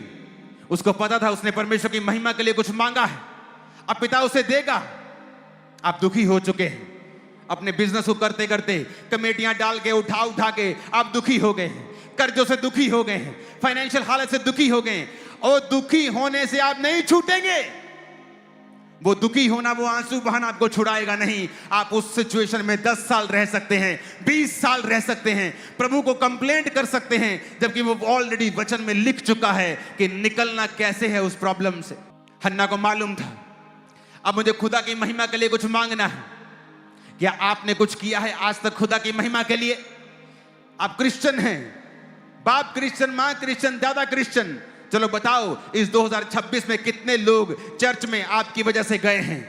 उसको पता था उसने परमेश्वर की महिमा के लिए कुछ मांगा है, अब पिता उसे देगा। आप दुखी हो चुके हैं, अपने बिजनेस को करते करते कमेटियां डाल के उठा उठा के आप दुखी हो गए हैं, कर्जों से दुखी हो गए हैं, फाइनेंशियल हालत से दुखी हो गए हैं। और दुखी होने से आप नहीं छूटेंगे। वो दुखी होना, वो आंसू बहाना आपको छुड़ाएगा नहीं। आप उस सिचुएशन में 10 साल रह सकते हैं, 20 साल रह सकते हैं, प्रभु को कंप्लेंट कर सकते हैं, जबकि वो ऑलरेडी वचन में लिख चुका है कि निकलना कैसे है उस प्रॉब्लम से। हन्ना को मालूम था अब मुझे खुदा की महिमा के लिए कुछ मांगना है। क्या आपने कुछ किया है आज तक खुदा की महिमा के लिए? आप क्रिश्चियन हैं, बाप क्रिश्चियन, मां क्रिश्चियन, दादा क्रिश्चियन, चलो बताओ इस 2026 में कितने लोग चर्च में आपकी वजह से गए हैं?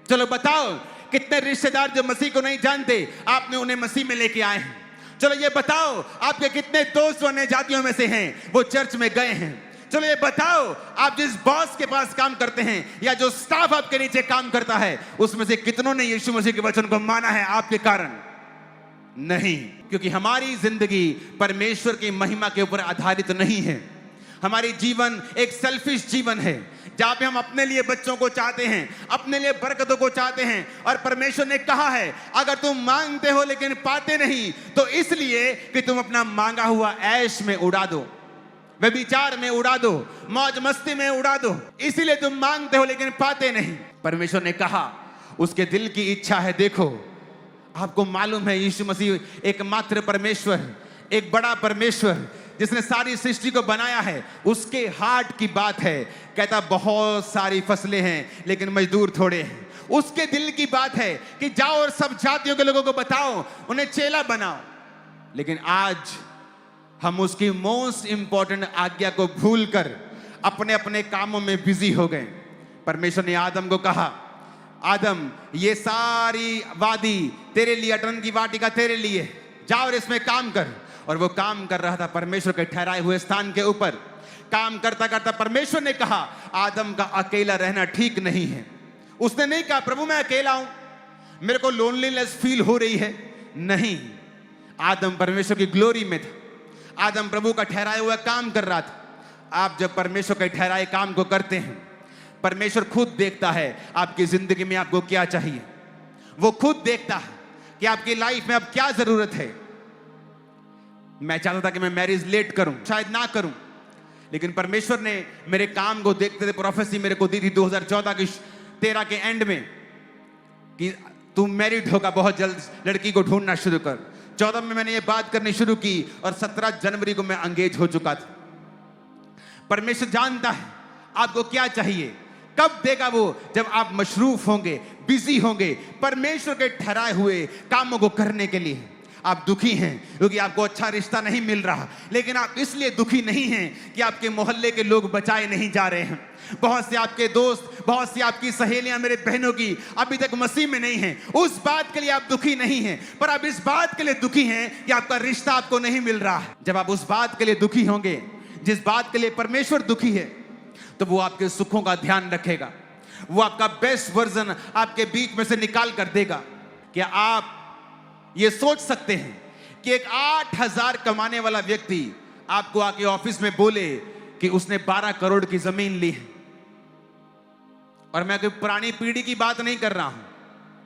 चलो बताओ कितने रिश्तेदार जो मसीह को नहीं जानते आपने उन्हें मसीह में लेके आए हैं? चलो ये बताओ आपके कितने दोस्त अन्य जातियों में से हैं वो चर्च में गए हैं? चलो ये बताओ आप जिस बॉस के पास काम करते हैं या जो स्टाफ आपके नीचे काम करता है उसमें से कितनों ने यीशु मसीह के वचन को माना है आपके कारण? नहीं, क्योंकि हमारी जिंदगी परमेश्वर की महिमा के ऊपर आधारित नहीं है। हमारी जीवन एक सेल्फिश जीवन है जहां पे हम अपने लिए बच्चों को चाहते हैं, अपने लिए बरकतों को चाहते हैं। और परमेश्वर ने कहा है अगर तुम मांगते हो लेकिन पाते नहीं तो इसलिए कि तुम अपना मांगा हुआ ऐश में उड़ा दो, व्यभिचार में उड़ा दो, मौज मस्ती में उड़ा दो, इसीलिए तुम मांगते हो लेकिन पाते नहीं। परमेश्वर ने कहा उसके दिल की इच्छा है। देखो आपको मालूम है यीशु मसीह एकमात्र परमेश्वर, एक बड़ा परमेश्वर जिसने सारी सृष्टि को बनाया है, उसके हार्ट की बात है। कहता बहुत सारी फसलें हैं लेकिन मजदूर थोड़े हैं। उसके दिल की बात है कि जाओ और सब जातियों के लोगों को बताओ, उन्हें चेला बनाओ। लेकिन आज हम उसकी मोस्ट इंपॉर्टेंट आज्ञा को भूलकर अपने अपने कामों में बिजी हो गए। परमेश्वर ने आदम को कहा आदम ये सारी वादी तेरे लिए, अटन की वाटिका तेरे लिए, जाओ और इसमें काम कर। और वो काम कर रहा था परमेश्वर के ठहराए हुए स्थान के ऊपर। काम करता करता परमेश्वर ने कहा आदम का अकेला रहना ठीक नहीं है। उसने नहीं कहा प्रभु मैं अकेला हूं, मेरे को लोनलीनेस फील हो रही है, नहीं। आदम परमेश्वर की ग्लोरी में था, आदम प्रभु का ठहराया हुआ काम कर रहा था। आप जब परमेश्वर के ठहराए काम को करते हैं, परमेश्वर खुद देखता है आपकी जिंदगी में आपको क्या चाहिए। वो खुद देखता है कि आपकी लाइफ में अब क्या जरूरत है। मैं चाहता था कि मैं मैरिज लेट करूं, शायद ना करूं, लेकिन परमेश्वर ने मेरे काम को देखते थे प्रोफेसी मेरे को दी थी 2014 की 13 के एंड में कि तू मैरिड होगा, बहुत जल्द लड़की को ढूंढना शुरू कर। 14 में मैंने ये बात करनी शुरू की और 17 जनवरी को मैं एंगेज हो चुका था। परमेश्वर जानता है आपको क्या चाहिए, कब देगा वो, जब आप मशरूफ होंगे, बिजी होंगे परमेश्वर के ठहराए हुए कामों को करने के लिए। आप दुखी हैं क्योंकि आपको अच्छा रिश्ता नहीं मिल रहा, लेकिन आप इसलिए दुखी नहीं हैं कि आपके मोहल्ले के लोग बचाए नहीं जा रहे हैं। बहुत से आपके दोस्त, बहुत सी आपकी सहेलियां, मेरे बहनों की अभी तक मसीह में नहीं हैं। उस बात के लिए आप दुखी नहीं हैं, पर आप इस बात के लिए दुखी हैं कि आपका रिश्ता आपको नहीं मिल रहा है। जब आप उस बात के लिए दुखी होंगे जिस बात के लिए परमेश्वर दुखी है, तो वो आपके सुखों का ध्यान रखेगा। वो आपका बेस्ट वर्जन आपके बीच में से निकाल कर देगा। क्या आप ये सोच सकते हैं कि एक 8,000 कमाने वाला व्यक्ति आपको आके ऑफिस में बोले कि उसने 12 करोड़ की जमीन ली है? और मैं कोई पुरानी पीढ़ी की बात नहीं कर रहा हूं,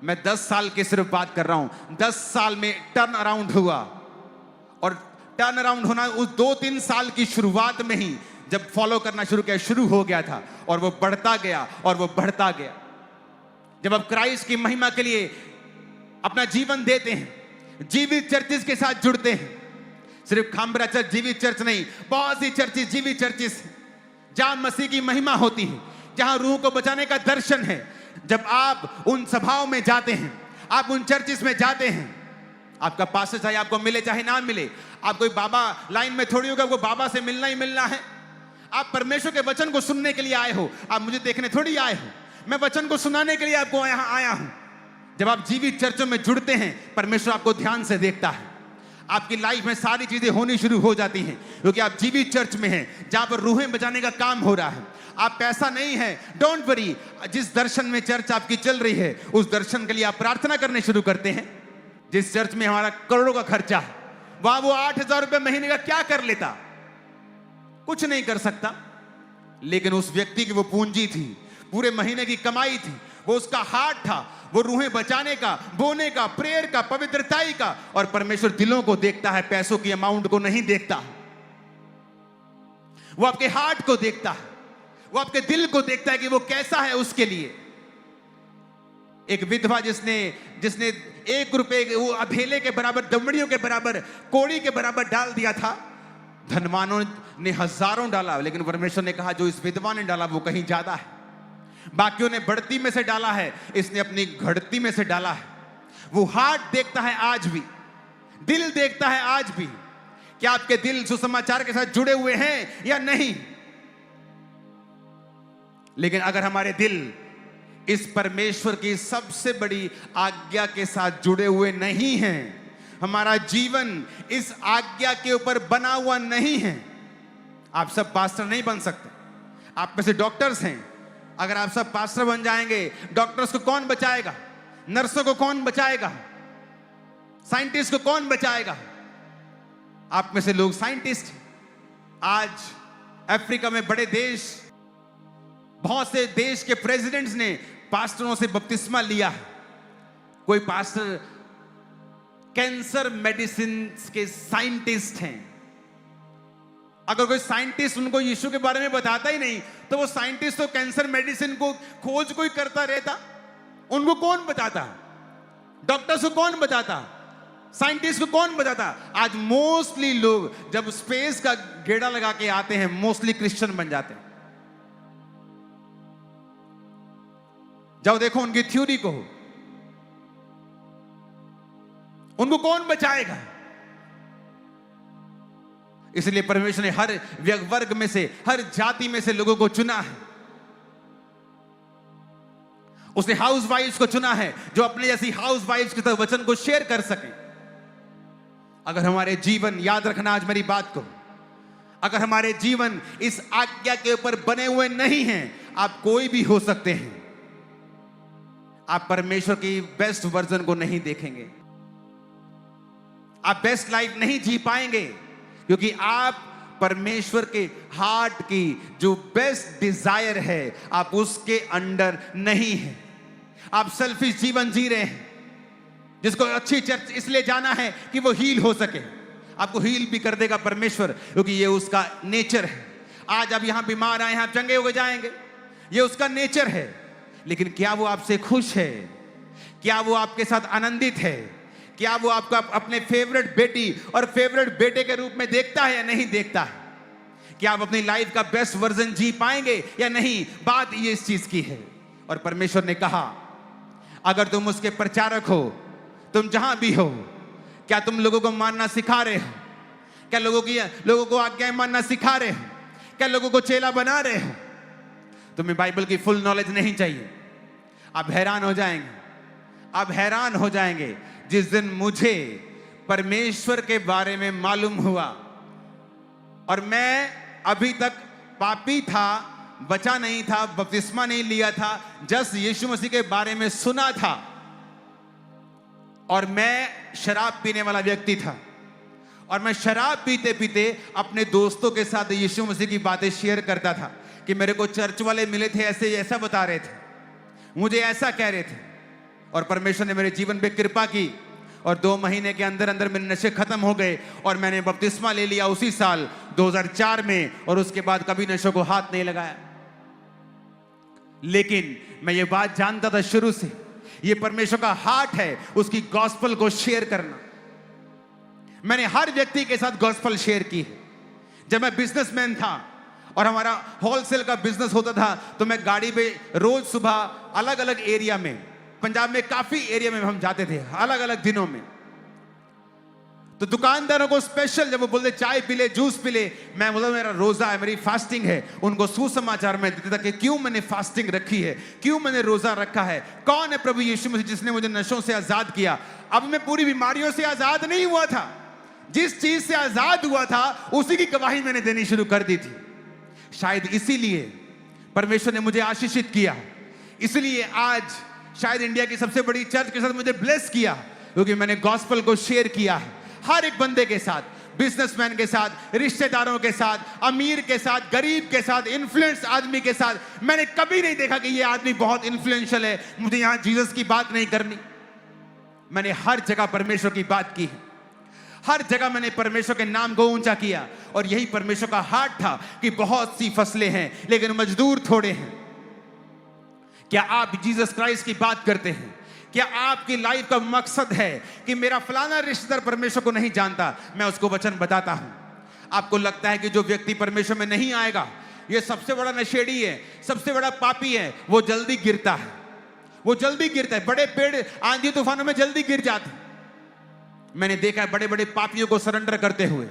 मैं 10 साल की सिर्फ बात कर रहा हूं। 10 साल में टर्न अराउंड हुआ, और टर्न अराउंड होना उस 2-3 साल की शुरुआत में ही, जब फॉलो करना शुरू किया, शुरू हो गया था, और वो बढ़ता गया और वो बढ़ता गया। जब आप क्राइस्ट की महिमा के लिए अपना जीवन देते हैं, जीवित चर्चिस के साथ जुड़ते हैं, सिर्फ खामबरा चर्च जीवित चर्च नहीं, बहुत सी चर्चिस जीवित चर्चिस जहां मसीह की महिमा होती है, जहां रूह को बचाने का दर्शन है। जब आप उन सभाओं में जाते हैं, आप उन चर्चिस में जाते हैं, आपका पास्टर चाहे आपको मिले चाहे ना मिले, आप कोई बाबा लाइन में थोड़ी होगा, वो बाबा से मिलना ही मिलना है। आप परमेश्वर के वचन को सुनने के लिए आए हो, आप मुझे देखने थोड़ी आए हो। मैं वचन को सुनाने के लिए आपको यहां आया हूं। जब आप जीवित चर्चों में जुड़ते हैं, परमेश्वर आपको ध्यान से देखता है। आपकी लाइफ में सारी चीजें होनी शुरू हो जाती हैं, क्योंकि आप जीवित चर्च में हैं, जहां पर रूहें बचाने का काम हो रहा है। आप पैसा नहीं है, डोंट वरी। जिस दर्शन में चर्च आपकी चल रही है, उस दर्शन के लिए आप प्रार्थना करने शुरू करते हैं। जिस चर्च में हमारा करोड़ों का खर्चा है, वहां वो 8,000 रुपए महीने का क्या कर लेता? कुछ नहीं कर सकता। लेकिन उस व्यक्ति की वो पूंजी थी, पूरे महीने की कमाई थी, वो उसका हार्ट था, वो रूहें बचाने का, बोने का, प्रेयर का, पवित्रताई का। और परमेश्वर दिलों को देखता है, पैसों की अमाउंट को नहीं देखता। वो आपके हार्ट को देखता है, वो आपके दिल को देखता है कि वो कैसा है उसके लिए। एक विधवा जिसने 1 रुपए वो अधेले के बराबर, दमड़ियों के बराबर, कोड़ी के बराबर डाल दिया था। धनवानों ने हजारों डाला, लेकिन परमेश्वर ने कहा जो इस विधवा ने डाला वो कहीं ज्यादा है। बाकियों ने बढ़ती में से डाला है, इसने अपनी घटती में से डाला है। वो हार्ट देखता है आज भी, दिल देखता है आज भी, क्या आपके दिल सुसमाचार के साथ जुड़े हुए हैं या नहीं। लेकिन अगर हमारे दिल इस परमेश्वर की सबसे बड़ी आज्ञा के साथ जुड़े हुए नहीं हैं, हमारा जीवन इस आज्ञा के ऊपर बना हुआ नहीं है, आप सब पास्टर नहीं बन सकते। आप में से डॉक्टर्स हैं, अगर आप सब पास्टर बन जाएंगे, डॉक्टर्स को कौन बचाएगा? नर्सों को कौन बचाएगा? साइंटिस्ट को कौन बचाएगा? आप में से लोग साइंटिस्ट। आज अफ्रीका में बड़े देश, बहुत से देश के प्रेसिडेंट्स ने पास्टरों से बपतिस्मा लिया है। कोई पास्टर कैंसर मेडिसिन के साइंटिस्ट हैं। अगर कोई साइंटिस्ट उनको यीशु के बारे में बताता ही नहीं, तो वो साइंटिस्ट तो कैंसर मेडिसिन को खोज कोई करता रहता, उनको कौन बताता? डॉक्टर्स को कौन बताता? साइंटिस्ट को कौन बताता? आज मोस्टली लोग जब स्पेस का गेड़ा लगा के आते हैं, मोस्टली क्रिश्चियन बन जाते हैं। जाओ देखो उनकी थ्योरी को, उनको कौन बचाएगा? इसलिए परमेश्वर ने हर वर्ग में से, हर जाति में से लोगों को चुना है। उसने हाउस वाइफ्स को चुना है जो अपने जैसी हाउस वाइफ्स के साथ वचन को शेयर कर सके। अगर हमारे जीवन, याद रखना आज मेरी बात को, अगर हमारे जीवन इस आज्ञा के ऊपर बने हुए नहीं हैं, आप कोई भी हो सकते हैं, आप परमेश्वर की बेस्ट वर्जन को नहीं देखेंगे, आप बेस्ट लाइफ नहीं जी पाएंगे, क्योंकि आप परमेश्वर के हार्ट की जो बेस्ट डिजायर है आप उसके अंडर नहीं है। आप सेल्फिश जीवन जी रहे हैं। जिसको अच्छी चर्च इसलिए जाना है कि वो हील हो सके, आपको हील भी कर देगा परमेश्वर, क्योंकि ये उसका नेचर है। आज आप यहां बीमार आए हैं, आप चंगे होके जाएंगे, ये उसका नेचर है। लेकिन क्या वो आपसे खुश है? क्या वो आपके साथ आनंदित है? क्या वो आपको अपने फेवरेट बेटी और फेवरेट बेटे के रूप में देखता है या नहीं देखता है? क्या आप अपनी लाइफ का बेस्ट वर्जन जी पाएंगे या नहीं? बात ये इस चीज की है। और परमेश्वर ने कहा, अगर तुम उसके प्रचारक हो, तुम जहां भी हो, क्या तुम लोगों को मानना सिखा रहे हो? क्या लोगों को आज्ञाएं मानना सिखा रहे हो? क्या लोगों को चेला बना रहे हो? तुम्हें बाइबल की फुल नॉलेज नहीं चाहिए। आप हैरान हो जाएंगे, आप हैरान हो जाएंगे जिस दिन मुझे परमेश्वर के बारे में मालूम हुआ। और मैं अभी तक पापी था, बचा नहीं था, बपतिस्मा नहीं लिया था, जस्ट यीशु मसीह के बारे में सुना था। और मैं शराब पीने वाला व्यक्ति था, और मैं शराब पीते पीते अपने दोस्तों के साथ यीशु मसीह की बातें शेयर करता था कि मेरे को चर्च वाले मिले थे, ऐसा बता रहे थे, मुझे ऐसा कह रहे थे। और परमेश्वर ने मेरे जीवन पे कृपा की, और 2 महीने के अंदर अंदर मेरे नशे खत्म हो गए, और मैंने बपतिस्मा ले लिया उसी साल 2004 में, और उसके बाद कभी नशों को हाथ नहीं लगाया। लेकिन मैं ये बात जानता था शुरू से, ये परमेश्वर का हार्ट है, उसकी गॉस्पल को शेयर करना। मैंने हर व्यक्ति के साथ गॉस्पल शेयर की है। जब मैं बिजनेसमैन था और हमारा होलसेल का बिजनेस होता था, तो मैं गाड़ी पे रोज सुबह अलग अलग एरिया में, पंजाब में काफी एरिया में हम जाते थे अलग अलग दिनों में। तो दुकानदारों को स्पेशल जब वो बोलते चाय पी ले, जूस पी ले, मैं बोलता मेरा रोजा है, मेरी फास्टिंग है, उनको सुसमाचार में देता था कि क्यों मैंने फास्टिंग रखी है, क्यों मैंने रोजा रखा है, कौन है प्रभु यीशु मसीह जिसने मुझे नशों से आजाद किया। अब मैं पूरी बीमारियों से आजाद नहीं हुआ था, जिस चीज से आजाद हुआ था उसी की गवाही मैंने देनी शुरू कर दी थी। शायद इसीलिए परमेश्वर ने मुझे आशीषित किया, इसलिए आज शायद इंडिया की सबसे बड़ी चर्च के साथ मुझे ब्लेस किया, क्योंकि मैंने गॉस्पल को शेयर किया है हर एक बंदे के साथ, बिजनेसमैन के साथ, रिश्तेदारों के साथ, अमीर के साथ, गरीब के साथ, इन्फ्लुएंस आदमी के साथ। मैंने कभी नहीं देखा कि ये आदमी बहुत इन्फ्लुएंशियल है, मुझे यहां जीसस की बात नहीं करनी। मैंने हर जगह परमेश्वर की बात की है, हर जगह मैंने परमेश्वर के नाम को ऊंचा किया। और यही परमेश्वर का हार्ट था कि बहुत सी फसलें हैं लेकिन मजदूर थोड़े हैं। क्या आप जीसस क्राइस्ट की बात करते हैं? क्या आपकी लाइफ का मकसद है कि मेरा फलाना रिश्तेदार परमेश्वर को नहीं जानता, मैं उसको वचन बताता हूं? आपको लगता है कि जो व्यक्ति परमेश्वर में नहीं आएगा ये सबसे बड़ा नशेड़ी है, सबसे बड़ा पापी है, वो जल्दी गिरता है, वो जल्दी गिरता है। बड़े पेड़ आंधी तूफानों में जल्दी गिर जाते हैं। मैंने देखा है बड़े बड़े पापियों को सरेंडर करते हुए,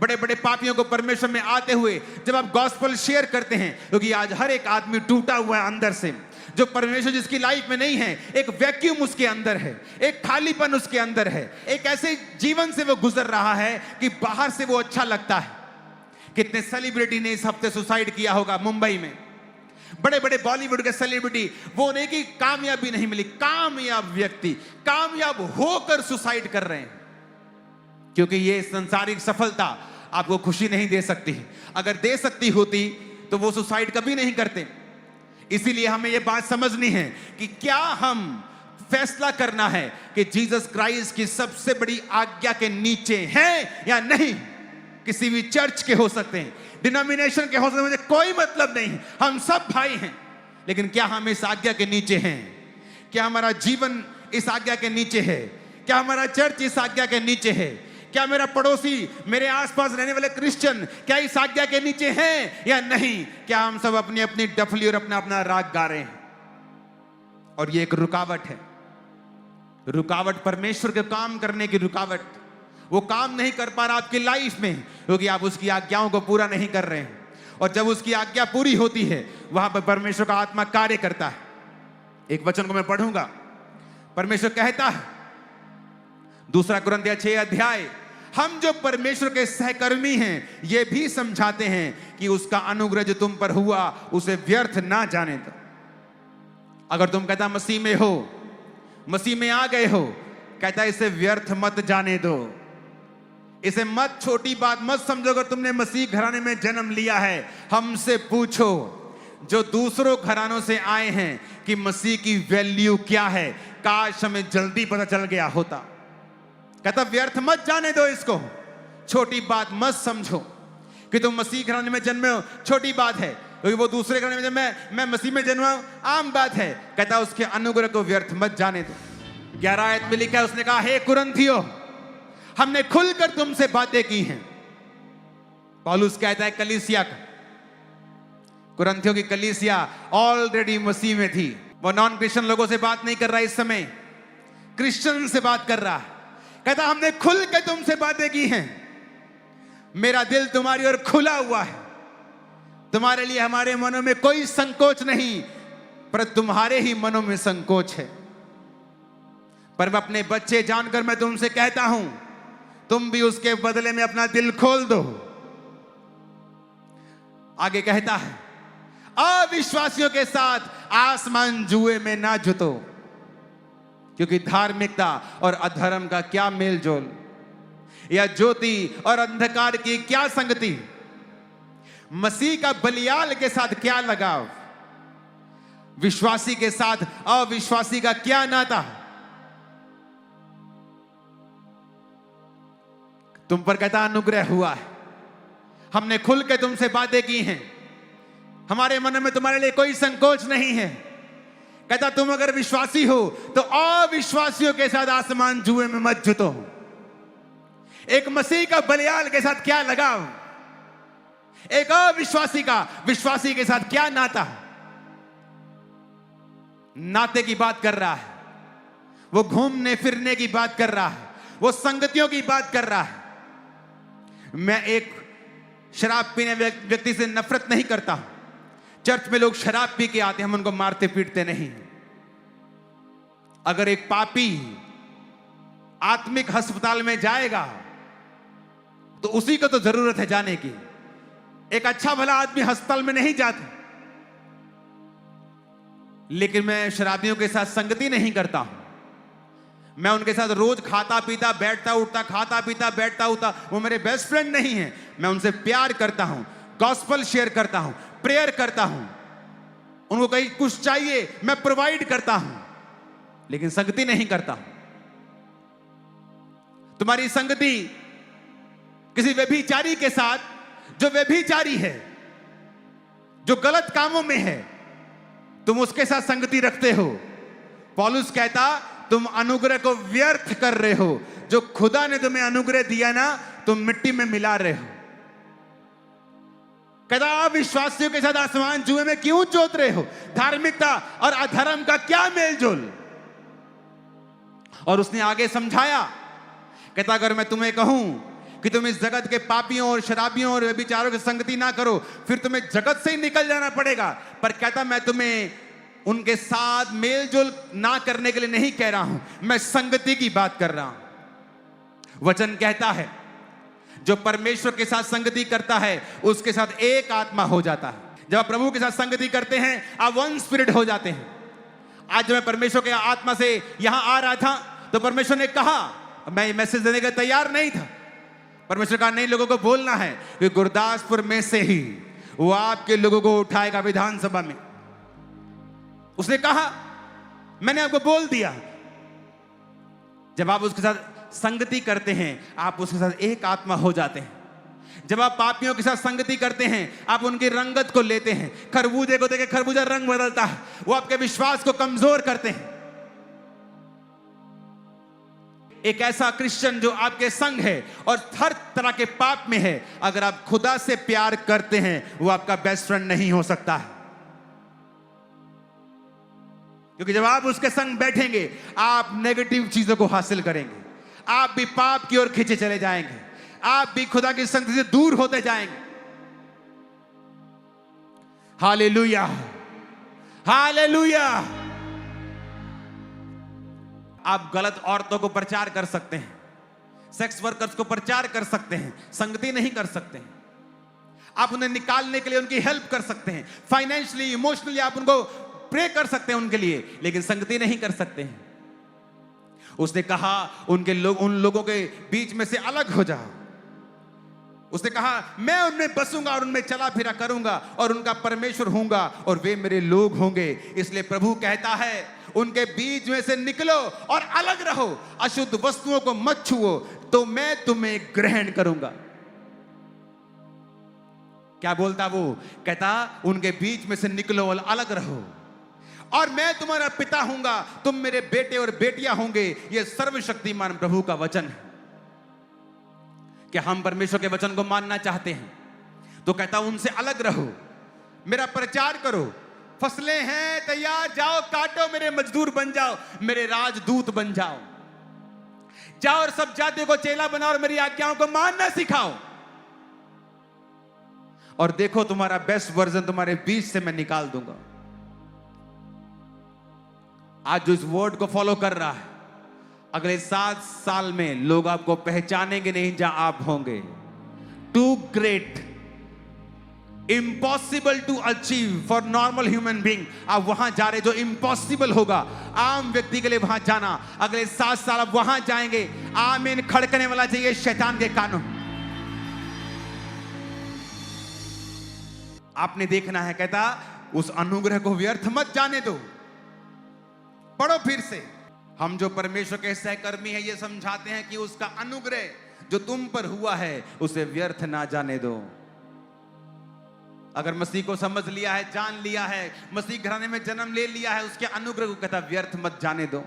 बड़े बड़े पापियों को परमेश्वर में आते हुए, जब आप गॉस्पल शेयर करते हैं, क्योंकि आज हर एक आदमी टूटा हुआ है अंदर से। जो परमेश्वर जिसकी लाइफ में नहीं है, एक वैक्यूम उसके अंदर है, एक खालीपन उसके अंदर है, एक ऐसे जीवन से वो गुजर रहा है कि बाहर से वो अच्छा लगता है। कितने सेलिब्रिटी ने इस हफ्ते सुसाइड किया होगा मुंबई में, बड़े बड़े बॉलीवुड के सेलिब्रिटी। वो नहीं कि कामयाबी नहीं मिली, कामयाब व्यक्ति कामयाब होकर सुसाइड कर रहे हैं, क्योंकि ये सांसारिक सफलता आपको खुशी नहीं दे सकती। अगर दे सकती होती तो वो सुसाइड कभी नहीं करते। इसीलिए हमें ये बात समझनी है कि क्या हम फैसला करना है कि जीसस क्राइस्ट की सबसे बड़ी आज्ञा के नीचे हैं या नहीं। किसी भी चर्च के हो सकते हैं, डिनोमिनेशन के हो सकते हैं, मुझे कोई मतलब नहीं, हम सब भाई हैं। लेकिन क्या हम इस आज्ञा के नीचे हैं? क्या हमारा जीवन इस आज्ञा के नीचे है? क्या हमारा चर्च इस आज्ञा के नीचे है? क्या मेरा पड़ोसी, मेरे आसपास रहने वाले क्रिश्चियन क्या इस आज्ञा के नीचे हैं या नहीं? क्या हम सब अपनी अपनी डफली और अपना अपना राग गा रहे हैं? और ये एक रुकावट है, रुकावट परमेश्वर के काम करने की रुकावट। वो काम नहीं कर पा रहा आपकी लाइफ में क्योंकि आप उसकी आज्ञाओं को पूरा नहीं कर रहे हैं। और जब उसकी आज्ञा पूरी होती है, वहां पर परमेश्वर का आत्मा कार्य करता है। एक वचन को मैं पढ़ूंगा। परमेश्वर कहता है, 2 कुरिन्थियों 6 अध्याय, हम जो परमेश्वर के सहकर्मी हैं ये भी समझाते हैं कि उसका अनुग्रह जो तुम पर हुआ उसे व्यर्थ ना जाने दो। अगर तुम कहता मसीह में हो, मसीह में आ गए हो, कहता इसे व्यर्थ मत जाने दो। इसे मत छोटी बात मत समझो। अगर तुमने मसीह घराने में जन्म लिया है, हमसे पूछो जो दूसरों घरानों से आए हैं कि मसीह की वैल्यू क्या है। काश हमें जल्दी पता चल गया होता। कहता व्यर्थ मत जाने दो इसको, छोटी बात मत समझो कि तुम मसीह घराने में जन्मे हो, छोटी बात है। क्योंकि वो दूसरे घराने में जब मैं मसीह में जन्मा हूं, आम बात है। कहता उसके अनुग्रह को व्यर्थ मत जाने दो। 11 आयत में लिखा है, उसने कहा हे कुरिन्थियों, हमने खुलकर तुमसे बातें की हैं। पौलुस कहता है कलीसिया का, कुरिन्थियों की कलीसिया ऑलरेडी मसीह में थी। वो नॉन क्रिश्चियन लोगों से बात नहीं कर रहा, इस समय क्रिश्चियन से बात कर रहा है। कहता हमने खुलकर तुमसे बातें की हैं, मेरा दिल तुम्हारी ओर खुला हुआ है, तुम्हारे लिए हमारे मनों में कोई संकोच नहीं, पर तुम्हारे ही मनों में संकोच है। पर मैं अपने बच्चे जानकर मैं तुमसे कहता हूं, तुम भी उसके बदले में अपना दिल खोल दो। आगे कहता है अविश्वासियों के साथ आसमान जुए में ना जुतो, क्योंकि धार्मिकता और अधर्म का क्या मेल जोल, या ज्योति और अंधकार की क्या संगति, मसीह का बलियाल के साथ क्या लगाव, विश्वासी के साथ अविश्वासी का क्या नाता। तुम पर कहता अनुग्रह हुआ है, हमने खुल के तुमसे बातें की हैं, हमारे मन में तुम्हारे लिए कोई संकोच नहीं है। कहता तुम अगर विश्वासी हो तो अविश्वासियों के साथ आसमान जुए में मत जुतो। एक मसीह का बलियाल के साथ क्या लगाव, एक अविश्वासी का विश्वासी के साथ क्या नाता। नाते की बात कर रहा है, वो घूमने फिरने की बात कर रहा है, वो संगतियों की बात कर रहा है। मैं एक शराब पीने व्यक्ति से नफरत नहीं करता। चर्च में लोग शराब पी के आते हैं, हम उनको मारते पीटते नहीं। अगर एक पापी आत्मिक अस्पताल में जाएगा तो उसी को तो जरूरत है जाने की। एक अच्छा भला आदमी अस्पताल में नहीं जाता। लेकिन मैं शराबियों के साथ संगति नहीं करता हूं। मैं उनके साथ रोज खाता पीता बैठता उठता, खाता पीता बैठता उठता, वो मेरे बेस्ट फ्रेंड नहीं है। मैं उनसे प्यार करता हूं, गॉस्पल शेयर करता हूं, प्रेयर करता हूं, उनको कहीं कुछ चाहिए मैं प्रोवाइड करता हूं, लेकिन संगति नहीं करता हूं। तुम्हारी संगति किसी व्यभिचारी के साथ, जो व्यभिचारी है, जो गलत कामों में है, तुम उसके साथ संगति रखते हो। पौलुस कहता तुम अनुग्रह को व्यर्थ कर रहे हो। जो खुदा ने तुम्हें अनुग्रह दिया ना, तुम मिट्टी में मिला रहे हो। कहता अविश्वासियों के साथ आसमान जुए में क्यों जोत रहे हो। धार्मिकता और अधर्म का क्या मेलजोल। और उसने आगे समझाया, कहता अगर मैं तुम्हें कहूं कि तुम इस जगत के पापियों और शराबियों और व्यभिचारों की संगति ना करो, फिर तुम्हें जगत से ही निकल जाना पड़ेगा। पर कहता मैं तुम्हें उनके साथ मेलजोल ना करने के लिए नहीं कह रहा हूं, मैं संगति की बात कर रहा हूं। वचन कहता है जो परमेश्वर के साथ संगति करता है उसके साथ एक आत्मा हो जाता है। जब आप प्रभु के साथ संगति करते हैं आप वन स्पिरिट हो जाते हैं। आज जब मैं परमेश्वर के आत्मा से यहां आ रहा था तो परमेश्वर ने कहा, मैं मैसेज देने का तैयार नहीं था। परमेश्वर कहा नहीं, लोगों को बोलना है कि गुरदासपुर में से ही वो आपके लोगों को उठाएगा विधानसभा में। उसने कहा मैंने आपको बोल दिया। जब आप उसके साथ संगति करते हैं आप उसके साथ एक आत्मा हो जाते हैं। जब आप पापियों के साथ संगति करते हैं आप उनकी रंगत को लेते हैं। खरबूजे को देखे खरबूजा रंग बदलता है, वो आपके विश्वास को कमजोर करते हैं। एक ऐसा क्रिश्चियन जो आपके संग है और हर तरह के पाप में है, अगर आप खुदा से प्यार करते हैं वो आपका बेस्ट फ्रेंड नहीं हो सकता है। क्योंकि जब आप उसके संग बैठेंगे आप नेगेटिव चीजों को हासिल करेंगे, आप भी पाप की ओर खींचे चले जाएंगे, आप भी खुदा की संगति से दूर होते जाएंगे। Hallelujah, hallelujah. आप गलत औरतों को प्रचार कर सकते हैं, सेक्स वर्कर्स को प्रचार कर सकते हैं, संगति नहीं कर सकते हैं। आप उन्हें निकालने के लिए उनकी हेल्प कर सकते हैं, फाइनेंशियली इमोशनली आप उनको प्रे कर सकते हैं उनके लिए, लेकिन संगति नहीं कर सकते हैं। उसने कहा उन लोगों के बीच में से अलग हो जाओ। उसने कहा मैं उनमें बसूंगा और उनमें चला फिरा करूंगा और उनका परमेश्वर होऊंगा और वे मेरे लोग होंगे। इसलिए प्रभु कहता है उनके बीच में से निकलो और अलग रहो, अशुद्ध वस्तुओं को मत छुओ तो मैं तुम्हें ग्रहण करूंगा। क्या बोलता वो? कहता उनके बीच में से निकलो और अलग रहो और मैं तुम्हारा पिता हूंगा, तुम मेरे बेटे और बेटियां होंगे। यह सर्वशक्तिमान प्रभु का वचन है। कि हम परमेश्वर के वचन को मानना चाहते हैं तो कहता उनसे अलग रहो, मेरा प्रचार करो। फसलें हैं तैयार, जाओ काटो, मेरे मजदूर बन जाओ, मेरे राजदूत बन जाओ। जाओ और सब जातियों को चेला बनाओ और मेरी आज्ञाओं को मानना सिखाओ। और देखो तुम्हारा बेस्ट वर्जन तुम्हारे बीच से मैं निकाल दूंगा। आज जो इस वर्ड को फॉलो कर रहा है, अगले 7 साल में लोग आपको पहचानेंगे नहीं जहां आप होंगे। Too great, impossible to achieve for normal human being. आप वहां जा रहे, जो इम्पॉसिबल होगा आम व्यक्ति के लिए वहां जाना, अगले 7 साल आप वहां जाएंगे। आमीन खड़कने वाला चाहिए शैतान के कानों। आपने देखना है, कहता उस अनुग्रह को व्यर्थ मत जाने दो। पढ़ो फिर से। हम जो परमेश्वर के सहकर्मी हैं ये समझाते हैं कि उसका अनुग्रह जो तुम पर हुआ है उसे व्यर्थ ना जाने दो। अगर मसीह को समझ लिया है, जान लिया है, मसीह घराने में जन्म ले लिया है, उसके अनुग्रह को कहता व्यर्थ मत जाने दो।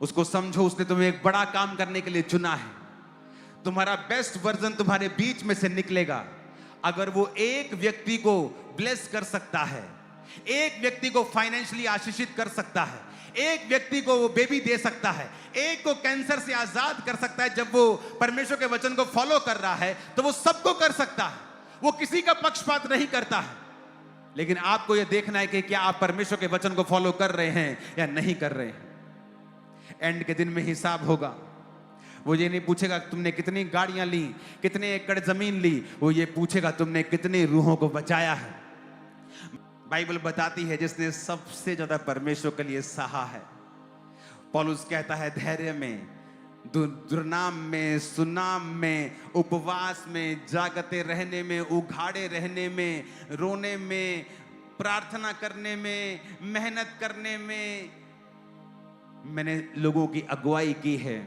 उसको समझो, उसने तुम्हें एक बड़ा काम करने के लिए चुना है। तुम्हारा बेस्ट वर्जन तुम्हारे बीच में से निकलेगा। अगर वो एक व्यक्ति को ब्लेस कर सकता है, एक व्यक्ति को फाइनेंशियली आशीषित कर सकता है, एक व्यक्ति को वो बेबी दे सकता है, एक को कैंसर से आजाद कर सकता है, जब वो परमेश्वर के वचन को फॉलो कर रहा है तो वो सबको कर सकता है। वो किसी का पक्षपात नहीं करता है। लेकिन आपको यह देखना है कि क्या आप परमेश्वर के वचन को फॉलो कर रहे हैं या नहीं कर रहे हैं। एंड के दिन में हिसाब होगा। वो ये नहीं पूछेगा तुमने कितनी गाड़ियां ली, कितने एकड़ जमीन ली, वो ये पूछेगा तुमने कितनी रूहों को बचाया है। बाइबल बताती है जिसने सबसे ज्यादा परमेश्वर के लिए सहा है, पौलुस कहता है धैर्य में, दुर्नाम में, सुनाम में, उपवास में, जागते रहने में, उघाड़े रहने में, रोने में, प्रार्थना करने में, मेहनत करने में मैंने लोगों की अगुवाई की है।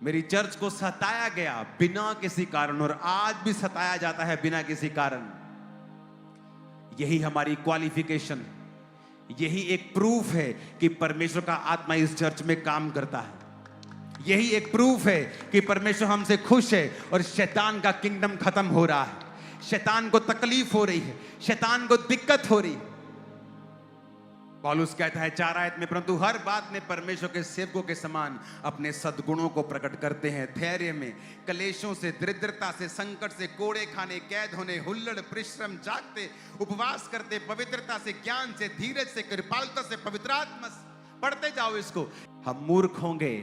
मेरी चर्च को सताया गया बिना किसी कारण और आज भी सताया जाता है बिना किसी कारण। यही हमारी क्वालिफिकेशन है, यही एक प्रूफ है कि परमेश्वर का आत्मा इस चर्च में काम करता है। यही एक प्रूफ है कि परमेश्वर हमसे खुश है और शैतान का किंगडम खत्म हो रहा है। शैतान को तकलीफ हो रही है, शैतान को दिक्कत हो रही है। पौलुस कहता है 4 आयत में, परंतु हर बात में परमेश्वर के सेवकों के समान अपने सद्गुणों को प्रकट करते हैं। धैर्य में, कलेशों से, दरिद्रता से, संकट से, कोड़े खाने, कैद होने, हुल्लड़, परिश्रम, जागते, उपवास करते, पवित्रता से, ज्ञान से, धीरज से, कृपालुता से, पवित्र आत्मा से। पढ़ते जाओ इसको। हम मूर्ख होंगे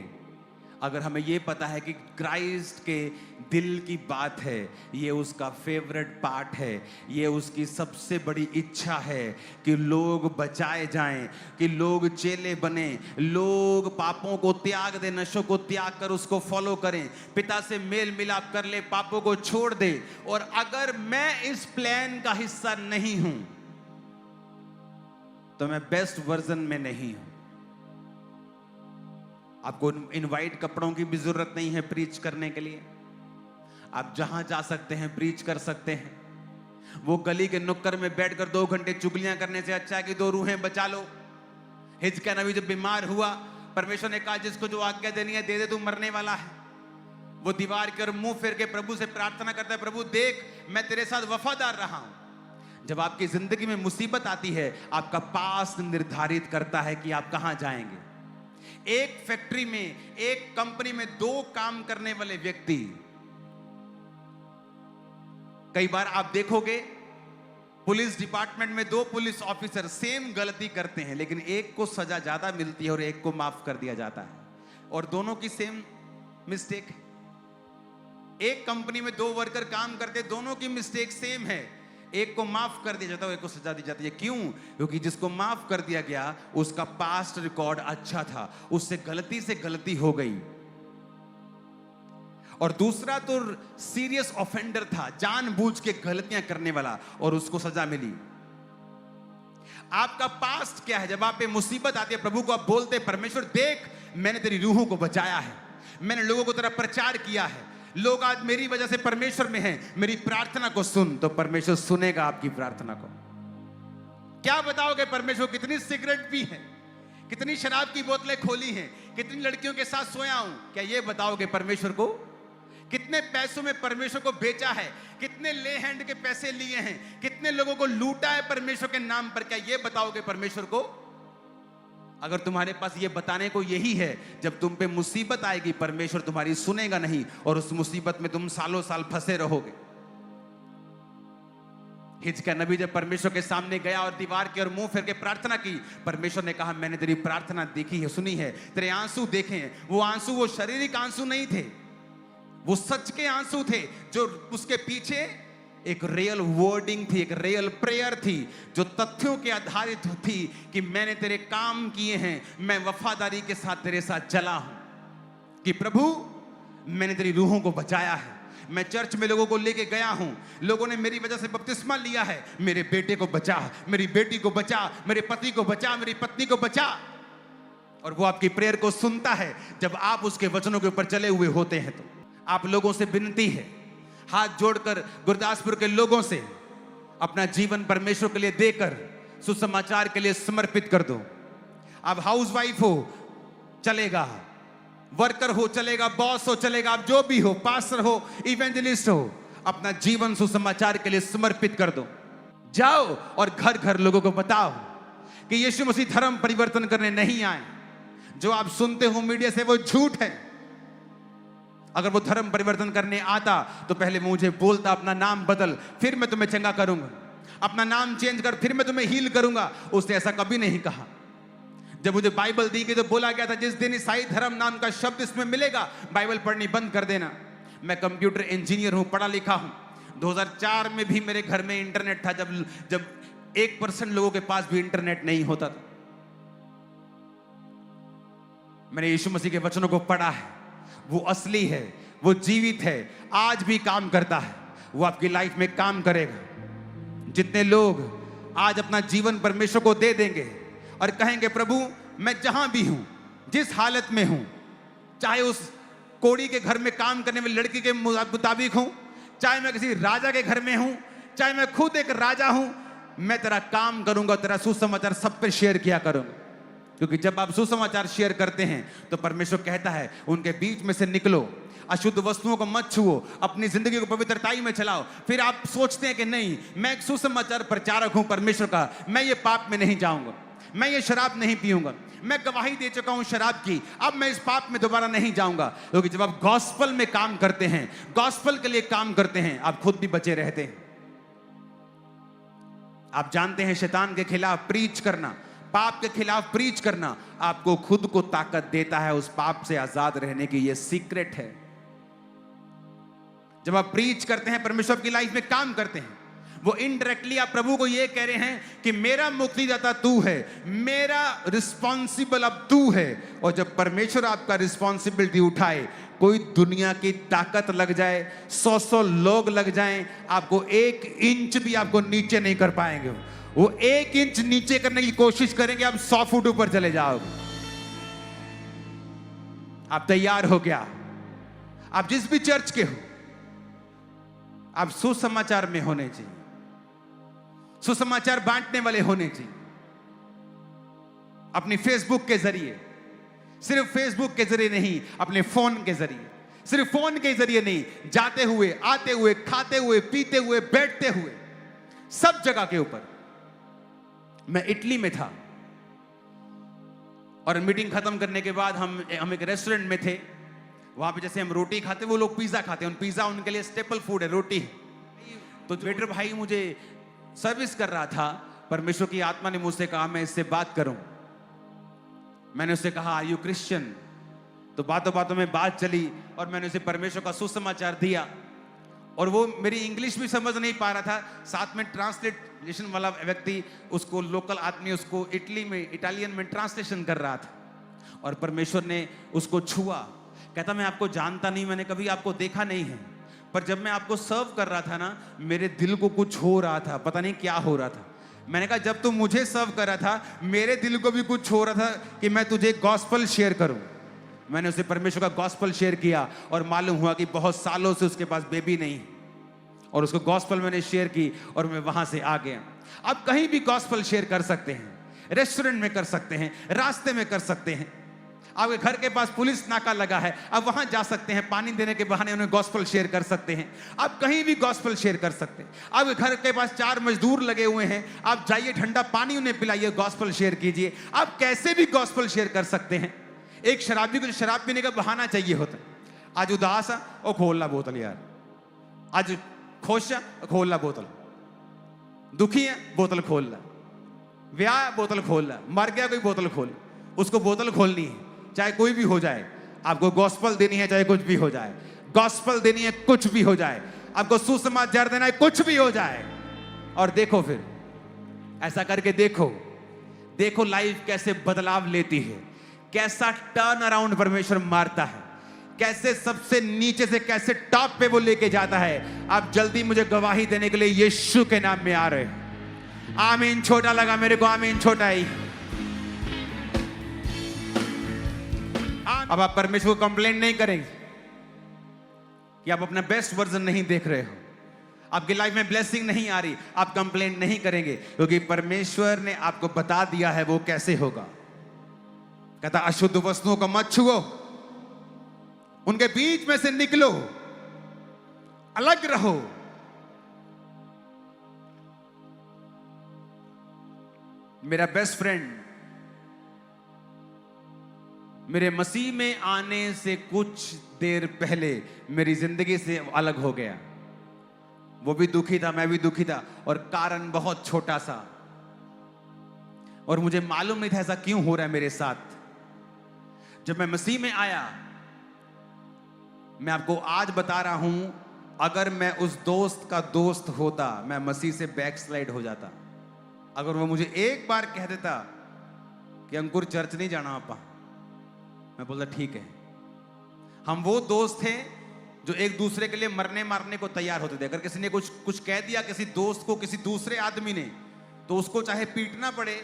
अगर हमें यह पता है कि क्राइस्ट के दिल की बात है, ये उसका फेवरेट पार्ट है, ये उसकी सबसे बड़ी इच्छा है कि लोग बचाए जाएं, कि लोग चेले बने, लोग पापों को त्याग दें, नशों को त्याग कर उसको फॉलो करें, पिता से मेल मिलाप कर ले, पापों को छोड़ दे। और अगर मैं इस प्लान का हिस्सा नहीं हूं तो मैं बेस्ट वर्जन में नहीं हूं। आपको इनवाइट कपड़ों की भी जरूरत नहीं है प्रीच करने के लिए। आप जहां जा सकते हैं प्रीच कर सकते हैं। वो गली के नुक्कड़ में बैठकर 2 घंटे चुगलियां करने से अच्छा है कि 2 रूहें बचा लो। हिजकिय्याह नबी जब बीमार हुआ, परमेश्वर ने कहा जिसको जो आज्ञा देनी है दे दे, तू मरने वाला है। वो दीवार के और मुंह फेर के प्रभु से प्रार्थना करता है, प्रभु देख मैं तेरे साथ वफादार रहा हूं। जब आपकी जिंदगी में मुसीबत आती है, आपका पास निर्धारित करता है कि आप कहां जाएंगे। एक फैक्ट्री में, एक कंपनी में 2 काम करने वाले व्यक्ति, कई बार आप देखोगे पुलिस डिपार्टमेंट में 2 पुलिस ऑफिसर सेम गलती करते हैं, लेकिन एक को सजा ज्यादा मिलती है और एक को माफ कर दिया जाता है, और दोनों की सेम मिस्टेक है। एक कंपनी में 2 वर्कर काम करते, दोनों की मिस्टेक सेम है, एक को माफ कर दिया जाता है, एक को सजा दी जाती है। क्यों? क्योंकि जिसको माफ कर दिया गया उसका पास्ट रिकॉर्ड अच्छा था, उससे गलती हो गई। और दूसरा तो सीरियस ऑफेंडर था, जानबूझ के गलतियां करने वाला, और उसको सजा मिली। आपका पास्ट क्या है? जब आप पे मुसीबत आती है, प्रभु को आप बोलते हैं, परमेश्वर देख मैंने तेरी रूहों को बचाया है, मैंने लोगों को तेरा प्रचार किया है, लोग आज मेरी वजह से परमेश्वर में हैं, मेरी प्रार्थना को सुन। तो परमेश्वर सुनेगा आपकी प्रार्थना को। क्या बताओगे परमेश्वर? कितनी सिगरेट पी है, कितनी शराब की बोतलें खोली हैं, कितनी लड़कियों के साथ सोया हूं, क्या ये बताओगे परमेश्वर को? कितने पैसों में परमेश्वर को बेचा है, कितने ले हैंड के पैसे लिए हैं, कितने लोगों को लूटा है परमेश्वर के नाम पर, क्या ये बताओगे परमेश्वर को? अगर तुम्हारे पास ये बताने को यही है, जब तुम पे मुसीबत आएगी परमेश्वर तुम्हारी सुनेगा नहीं, और उस मुसीबत में तुम सालों साल फंसे रहोगे। हिजकिय्याह नबी जब परमेश्वर के सामने गया और दीवार की ओर मुंह फेर के प्रार्थना की, परमेश्वर ने कहा मैंने तेरी प्रार्थना देखी है, सुनी है, तेरे आंसू देखे हैं। वो आंसू वो शारीरिक आंसू नहीं थे, वो सच के आंसू थे, जो उसके पीछे एक रियल वर्डिंग थी, एक रियल प्रेयर थी, जो तथ्यों के आधारित थी कि मैंने तेरे काम किए हैं, मैं वफादारी के साथ तेरे साथ चला हूं, कि प्रभु मैंने तेरी रूहों को बचाया है, मैं चर्च में लोगों को लेके गया हूं, लोगों ने मेरी वजह से बपतिस्मा लिया है, मेरे बेटे को बचा, मेरी बेटी को बचा, मेरे पति को बचा, मेरी पत्नी को बचा। और वो आपकी प्रेयर को सुनता है जब आप उसके वचनों के ऊपर चले हुए होते हैं। तो आप लोगों से विनती है, हाथ जोड़कर गुरदासपुर के लोगों से अपना जीवन परमेश्वर के लिए देकर सुसमाचार के लिए समर्पित कर दो। आप हाउसवाइफ हो चलेगा, वर्कर हो चलेगा, बॉस हो चलेगा, आप जो भी हो, पास्टर हो, इवेंजलिस्ट हो, अपना जीवन सुसमाचार के लिए समर्पित कर दो। जाओ और घर घर लोगों को बताओ कि यीशु मसीह धर्म परिवर्तन करने नहीं आए। जो आप सुनते हो मीडिया से वो झूठ है। अगर वो धर्म परिवर्तन करने आता तो पहले मुझे बोलता अपना नाम बदल, फिर मैं तुम्हें चंगा करूंगा, अपना नाम चेंज कर, फिर मैं तुम्हें हील करूंगा। उसने ऐसा कभी नहीं कहा। जब मुझे बाइबल दी गई तो बोला गया था जिस दिन ईसाई धर्म नाम का शब्द इसमें मिलेगा बाइबल पढ़नी बंद कर देना। मैं कंप्यूटर इंजीनियर हूं, पढ़ा लिखा हूं। 2004 में भी मेरे घर में इंटरनेट था, जब 1% लोगों के पास भी इंटरनेट नहीं होता था। मैंने यीशु मसीह के वचनों को पढ़ा है, वो असली है, वो जीवित है, आज भी काम करता है, वो आपकी लाइफ में काम करेगा। जितने लोग आज अपना जीवन परमेश्वर को दे देंगे और कहेंगे प्रभु मैं जहां भी हूं, जिस हालत में हूं, चाहे उस कोड़ी के घर में काम करने में लड़की के मुताबिक हूं, चाहे मैं किसी राजा के घर में हूं, चाहे मैं खुद एक राजा हूं, मैं तेरा काम करूंगा, तेरा सुसमाचार सब पे शेयर किया करूंगा। क्योंकि जब आप सुसमाचार शेयर करते हैं तो परमेश्वर कहता है उनके बीच में से निकलो, अशुद्ध वस्तुओं को मत छुओ, अपनी जिंदगी को पवित्रताई में चलाओ। फिर आप सोचते हैं कि नहीं, मैं एक सुसमाचार प्रचारक हूं परमेश्वर का, मैं ये पाप में नहीं जाऊंगा, मैं ये शराब नहीं पीऊंगा, मैं गवाही दे चुका हूं शराब की, अब मैं इस पाप में दोबारा नहीं जाऊंगा। क्योंकि जब आप गॉस्पल में काम करते हैं, गॉस्पल के लिए काम करते हैं, आप खुद भी बचे रहते हैं। आप जानते हैं शैतान के खिलाफ प्रीच करना, पाप के खिलाफ प्रीच करना आपको खुद को ताकत देता है उस पाप से आजाद रहने की। यह सीक्रेट है। जब आप प्रीच करते हैं, परमेश्वर की लाइफ में काम करते हैं, वो इनडायरेक्टली आप प्रभु को यह कह रहे हैं कि मेरा मुक्तिदाता तू है, मेरा रिस्पॉन्सिबल अब तू है। और जब परमेश्वर आपका रिस्पॉन्सिबिलिटी उठाए, कोई दुनिया की ताकत लग जाए, 100 लोग लग जाएं, आपको 1 इंच भी आपको नीचे नहीं कर पाएंगे। वो 1 इंच नीचे करने की कोशिश करेंगे, आप 100 फुट ऊपर चले जाओगे। आप तैयार हो गया? आप जिस भी चर्च के हो, आप सुसमाचार में होने चाहिए, सुसमाचार बांटने वाले होने चाहिए। अपनी फेसबुक के जरिए, सिर्फ फेसबुक के जरिए नहीं, अपने फोन के जरिए, सिर्फ फोन के जरिए नहीं, जाते हुए, आते हुए, खाते हुए, पीते हुए, बैठते हुए, सब जगह के ऊपर। मैं इटली में था और मीटिंग खत्म करने के बाद हम एक रेस्टोरेंट में थे। वहां पे जैसे हम रोटी खाते, वो लोग पिज्जा खाते हैं, पिज्जा उनके लिए स्टेपल फूड है, रोटी। तो वेटर भाई मुझे सर्विस कर रहा था, परमेश्वर की आत्मा ने मुझसे कहा मैं इससे बात करूं। मैंने उससे कहा आर यू क्रिश्चियन? तो बातों बातों में बात चली और मैंने उसे परमेश्वर का सुसमाचार दिया। और वो मेरी इंग्लिश भी समझ नहीं पा रहा था, साथ में ट्रांसलेशन वाला व्यक्ति, उसको लोकल आदमी उसको इटली में इटालियन में ट्रांसलेशन कर रहा था। और परमेश्वर ने उसको छुआ, कहता मैं आपको जानता नहीं, मैंने कभी आपको देखा नहीं है, पर जब मैं आपको सर्व कर रहा था ना, मेरे दिल को कुछ हो रहा था, पता नहीं क्या हो रहा था। मैंने कहा जब तू मुझे सर्व कर रहा था, मेरे दिल को भी कुछ हो रहा था कि मैं तुझे गॉस्पल शेयर करूं। मैंने उसे परमेश्वर का गॉस्पल शेयर किया और मालूम हुआ कि बहुत सालों से उसके पास बेबी नहीं, और उसको गॉस्पल मैंने शेयर की और मैं वहां से आ गया। आप कहीं भी गॉस्पल शेयर कर सकते हैं, रेस्टोरेंट में कर सकते हैं, रास्ते में कर सकते हैं, आपके घर के पास पुलिस नाका लगा है, आप वहां जा सकते हैं, पानी देने के बहाने उन्हें गॉस्पल शेयर कर सकते हैं। आप कहीं भी गॉस्पल शेयर कर सकते हैं। आपके घर के पास 4 मजदूर लगे हुए हैं, आप जाइए ठंडा पानी उन्हें पिलाइए, गॉस्पल शेयर कीजिए। आप कैसे भी गॉस्पल शेयर कर सकते हैं। एक शराबी को शराब पीने का बहाना चाहिए होता है। आज उदास है, ओ खोल ला बोतल यार, आज खुश है, खोल ला बोतल, दुखी है, बोतल खोल ला, ब्याह बोतल खोल ला, मर गया कोई, बोतल खोल, उसको बोतल खोलनी है, चाहे कोई भी हो जाए। आपको गॉस्पल देनी है, चाहे कुछ भी हो जाए, गॉस्पल देनी है, कुछ भी हो जाए, आपको सुसमाचार देना है, कुछ भी हो जाए। और देखो फिर ऐसा करके देखो, देखो लाइफ कैसे बदलाव लेती है, कैसा टर्न अराउंड परमेश्वर मारता है, कैसे सबसे नीचे से कैसे टॉप पे वो लेके जाता है। आप जल्दी मुझे गवाही देने के लिए यीशु के नाम में आ रहे हैं। आमीन। छोटा लगा मेरे को, आमीन छोटा ही। अब आप परमेश्वर को कंप्लेंट नहीं करेंगे कि आप अपना बेस्ट वर्जन नहीं देख रहे हो, आपकी लाइफ में ब्लेसिंग नहीं आ रही, आप कंप्लेंट नहीं करेंगे, क्योंकि परमेश्वर ने आपको बता दिया है वो कैसे होगा। कहता अशुद्ध वस्तुओं को मत छुओ, उनके बीच में से निकलो, अलग रहो। मेरा बेस्ट फ्रेंड मेरे मसीह में आने से कुछ देर पहले मेरी जिंदगी से अलग हो गया। वो भी दुखी था, मैं भी दुखी था, और कारण बहुत छोटा सा, और मुझे मालूम नहीं था ऐसा क्यों हो रहा है मेरे साथ। जब मैं मसीह में आया, मैं आपको आज बता रहा हूं, अगर मैं उस दोस्त का दोस्त होता, मैं मसीह से बैकस्लाइड हो जाता। अगर वो मुझे एक बार कह देता कि अंकुर चर्च नहीं जाना आपा, मैं बोलता ठीक है। हम वो दोस्त थे जो एक दूसरे के लिए मरने मारने को तैयार होते थे। अगर किसी ने कुछ कह दिया किसी दोस्त को, किसी दूसरे आदमी ने, तो उसको चाहे पीटना पड़े,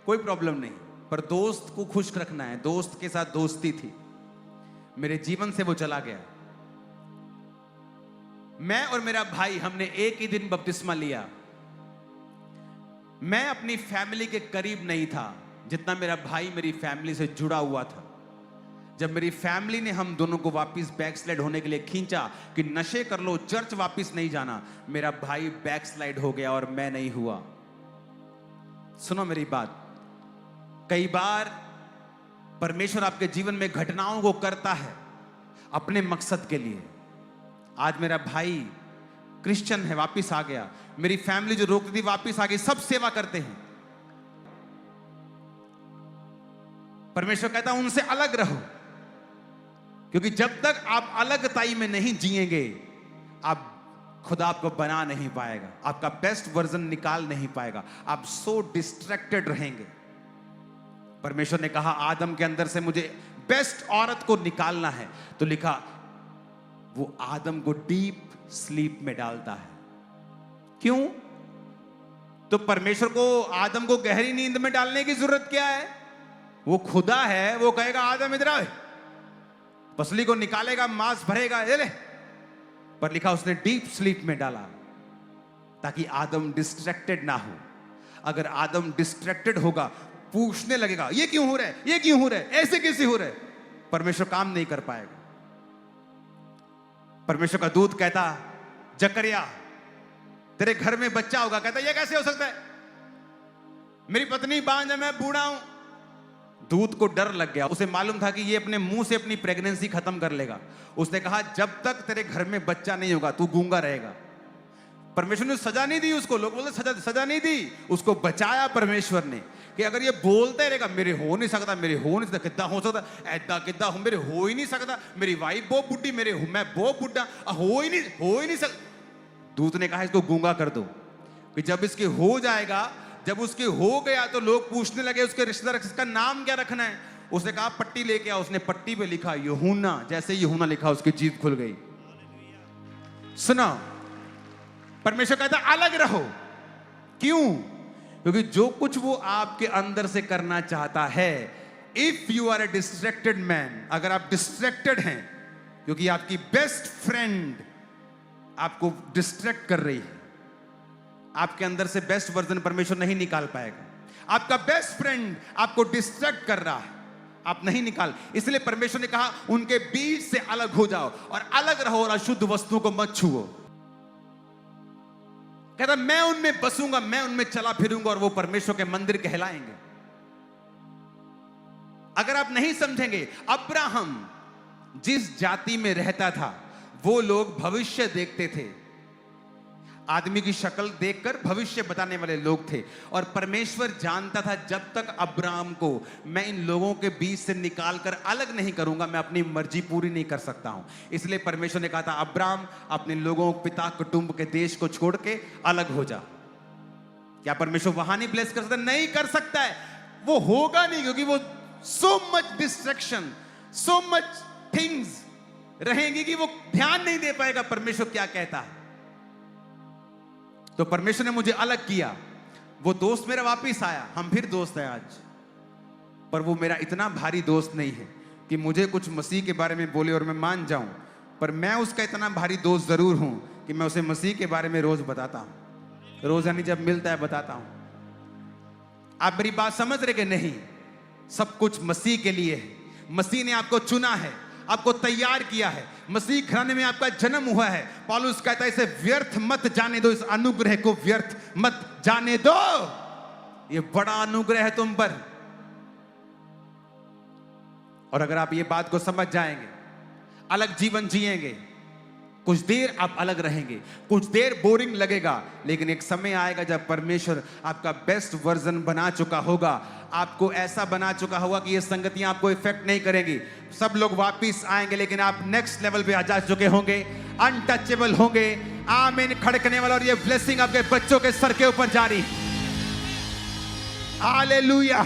कोई प्रॉब्लम नहीं, पर दोस्त को खुश रखना है। दोस्त के साथ दोस्ती थी। मेरे जीवन से वो चला गया। मैं और मेरा भाई, हमने एक ही दिन बपतिस्मा लिया। मैं अपनी फैमिली के करीब नहीं था जितना मेरा भाई मेरी फैमिली से जुड़ा हुआ था। जब मेरी फैमिली ने हम दोनों को वापस बैकस्लाइड होने के लिए खींचा कि नशे कर लो, चर्च वापस नहीं जाना, मेरा भाई बैकस्लाइड हो गया और मैं नहीं हुआ। सुनो मेरी बात, कई बार परमेश्वर आपके जीवन में घटनाओं को करता है अपने मकसद के लिए। आज मेरा भाई क्रिश्चियन है, वापस आ गया। मेरी फैमिली जो रोकती थी वापस आ गई, सब सेवा करते हैं। परमेश्वर कहता है उनसे अलग रहो, क्योंकि जब तक आप अलगताई में नहीं जिएंगे, आप खुदा आपको बना नहीं पाएगा, आपका बेस्ट वर्जन निकाल नहीं पाएगा, आप सो डिस्ट्रैक्टेड रहेंगे। परमेश्वर ने कहा आदम के अंदर से मुझे बेस्ट औरत को निकालना है, तो लिखा वो आदम को डीप स्लीप में डालता है। क्यों? तो परमेश्वर को आदम को गहरी नींद में डालने की जरूरत क्या है? वो खुदा है, वो कहेगा आदम इधर आ, पसली को निकालेगा, मांस भरेगा, ये ले। पर लिखा उसने डीप स्लीप में डाला ताकि आदम डिस्ट्रैक्टेड ना हो। अगर आदम डिस्ट्रैक्टेड होगा, पूछने लगेगा ये क्यों हो रहा है, ये क्यों हो रहा है, ऐसे कैसे हो रहा है, परमेश्वर काम नहीं कर पाएगा। परमेश्वर का दूत कहता जकरिया तेरे घर में बच्चा होगा। कहता ये कैसे हो सकता है, मेरी पत्नी बांझ है, मैं बूढ़ा हूं। दूत को डर लग गया, उसे मालूम था कि ये अपने मुंह से अपनी प्रेगनेंसी खत्म कर लेगा। उसने कहा जब तक तेरे घर में बच्चा नहीं होगा तू गूंगा रहेगा। परमेश्वर ने सजा नहीं दी उसको, लोग बोलते सजा नहीं दी, उसको बचाया परमेश्वर ने कि अगर ये बोलते रहेगा मेरे हो नहीं सकता, मेरे हो नहीं सकता, कितना हो सकता, ऐदा कितना हो, मेरे हो ही नहीं सकता, मेरी वाइफ बहुत बुढ़ी, मेरे मैं बहुत बुढ़ा, हो ही नहीं सकता। दूत ने कहा इसको गूंगा कर दो कि जब इसके हो जाएगा, जब उसके हो गया तो लोग पूछने लगे उसके रिश्तेदार इसका नाम क्या रखना है। उसने कहा पट्टी लेके आओ, उसने पट्टी पे लिखा यूहन्ना, जैसे यूहन्ना लिखा उसकी जीभ खुल गई। सुनो, परमेश्वर कहता अलग रहो। क्यों? क्योंकि जो कुछ वो आपके अंदर से करना चाहता है, if you are a distracted man, अगर आप डिस्ट्रैक्टेड हैं, क्योंकि आपकी बेस्ट फ्रेंड आपको डिस्ट्रैक्ट कर रही है, आपके अंदर से बेस्ट वर्जन परमेश्वर नहीं निकाल पाएगा। आपका बेस्ट फ्रेंड आपको डिस्ट्रैक्ट कर रहा है, आप नहीं निकाल, इसलिए परमेश्वर ने कहा उनके बीच से अलग हो जाओ और अलग रहो और अशुद्ध वस्तुओं को मत छुओ। कहता मैं उनमें बसूंगा, मैं उनमें चला फिरूंगा और वो परमेश्वर के मंदिर कहलाएंगे। अगर आप नहीं समझेंगे, अब्राहम जिस जाति में रहता था वो लोग भविष्य देखते थे, आदमी की शक्ल देखकर भविष्य बताने वाले लोग थे, और परमेश्वर जानता था जब तक अब्राहम को मैं इन लोगों के बीच से निकालकर अलग नहीं करूंगा, मैं अपनी मर्जी पूरी नहीं कर सकता हूं। इसलिए परमेश्वर ने कहा था अब्राहम अपने लोगों, पिता, कुटुंब के देश को छोड़ के अलग हो जा। क्या परमेश्वर वहां नहीं ब्लेस कर सकता? नहीं कर सकता है, वो होगा नहीं, क्योंकि वो so much distraction, so much things रहेंगी कि वो ध्यान नहीं दे पाएगा परमेश्वर क्या कहता है। तो परमेश्वर ने मुझे अलग किया, वो दोस्त मेरा वापिस आया, हम फिर दोस्त हैं आज, पर वो मेरा इतना भारी दोस्त नहीं है कि मुझे कुछ मसीह के बारे में बोले और मैं मान जाऊं, पर मैं उसका इतना भारी दोस्त जरूर हूं कि मैं उसे मसीह के बारे में रोज बताता हूं, रोज यानी जब मिलता है बताता हूं। आप मेरी बात समझ रहे कि नहीं? सब कुछ मसीह के लिए है, मसीह ने आपको चुना है, आपको तैयार किया है, मसीह घराने में आपका जन्म हुआ है। पौलुस कहता है इसे व्यर्थ मत जाने दो, इस अनुग्रह को व्यर्थ मत जाने दो, ये बड़ा अनुग्रह है तुम पर। और अगर आप ये बात को समझ जाएंगे, अलग जीवन जिएंगे, कुछ देर आप अलग रहेंगे, कुछ देर बोरिंग लगेगा, लेकिन एक समय आएगा जब परमेश्वर आपका बेस्ट वर्जन बना चुका होगा, आपको ऐसा बना चुका होगा कि ये संगतियां आपको इफेक्ट नहीं करेंगी। सब लोग वापिस आएंगे, लेकिन आप नेक्स्ट लेवल पे आ जा चुके होंगे, अनटचेबल होंगे। आमीन खड़कने वाला, और ये ब्लेसिंग आपके बच्चों के सर के ऊपर जारी। हालेलुया।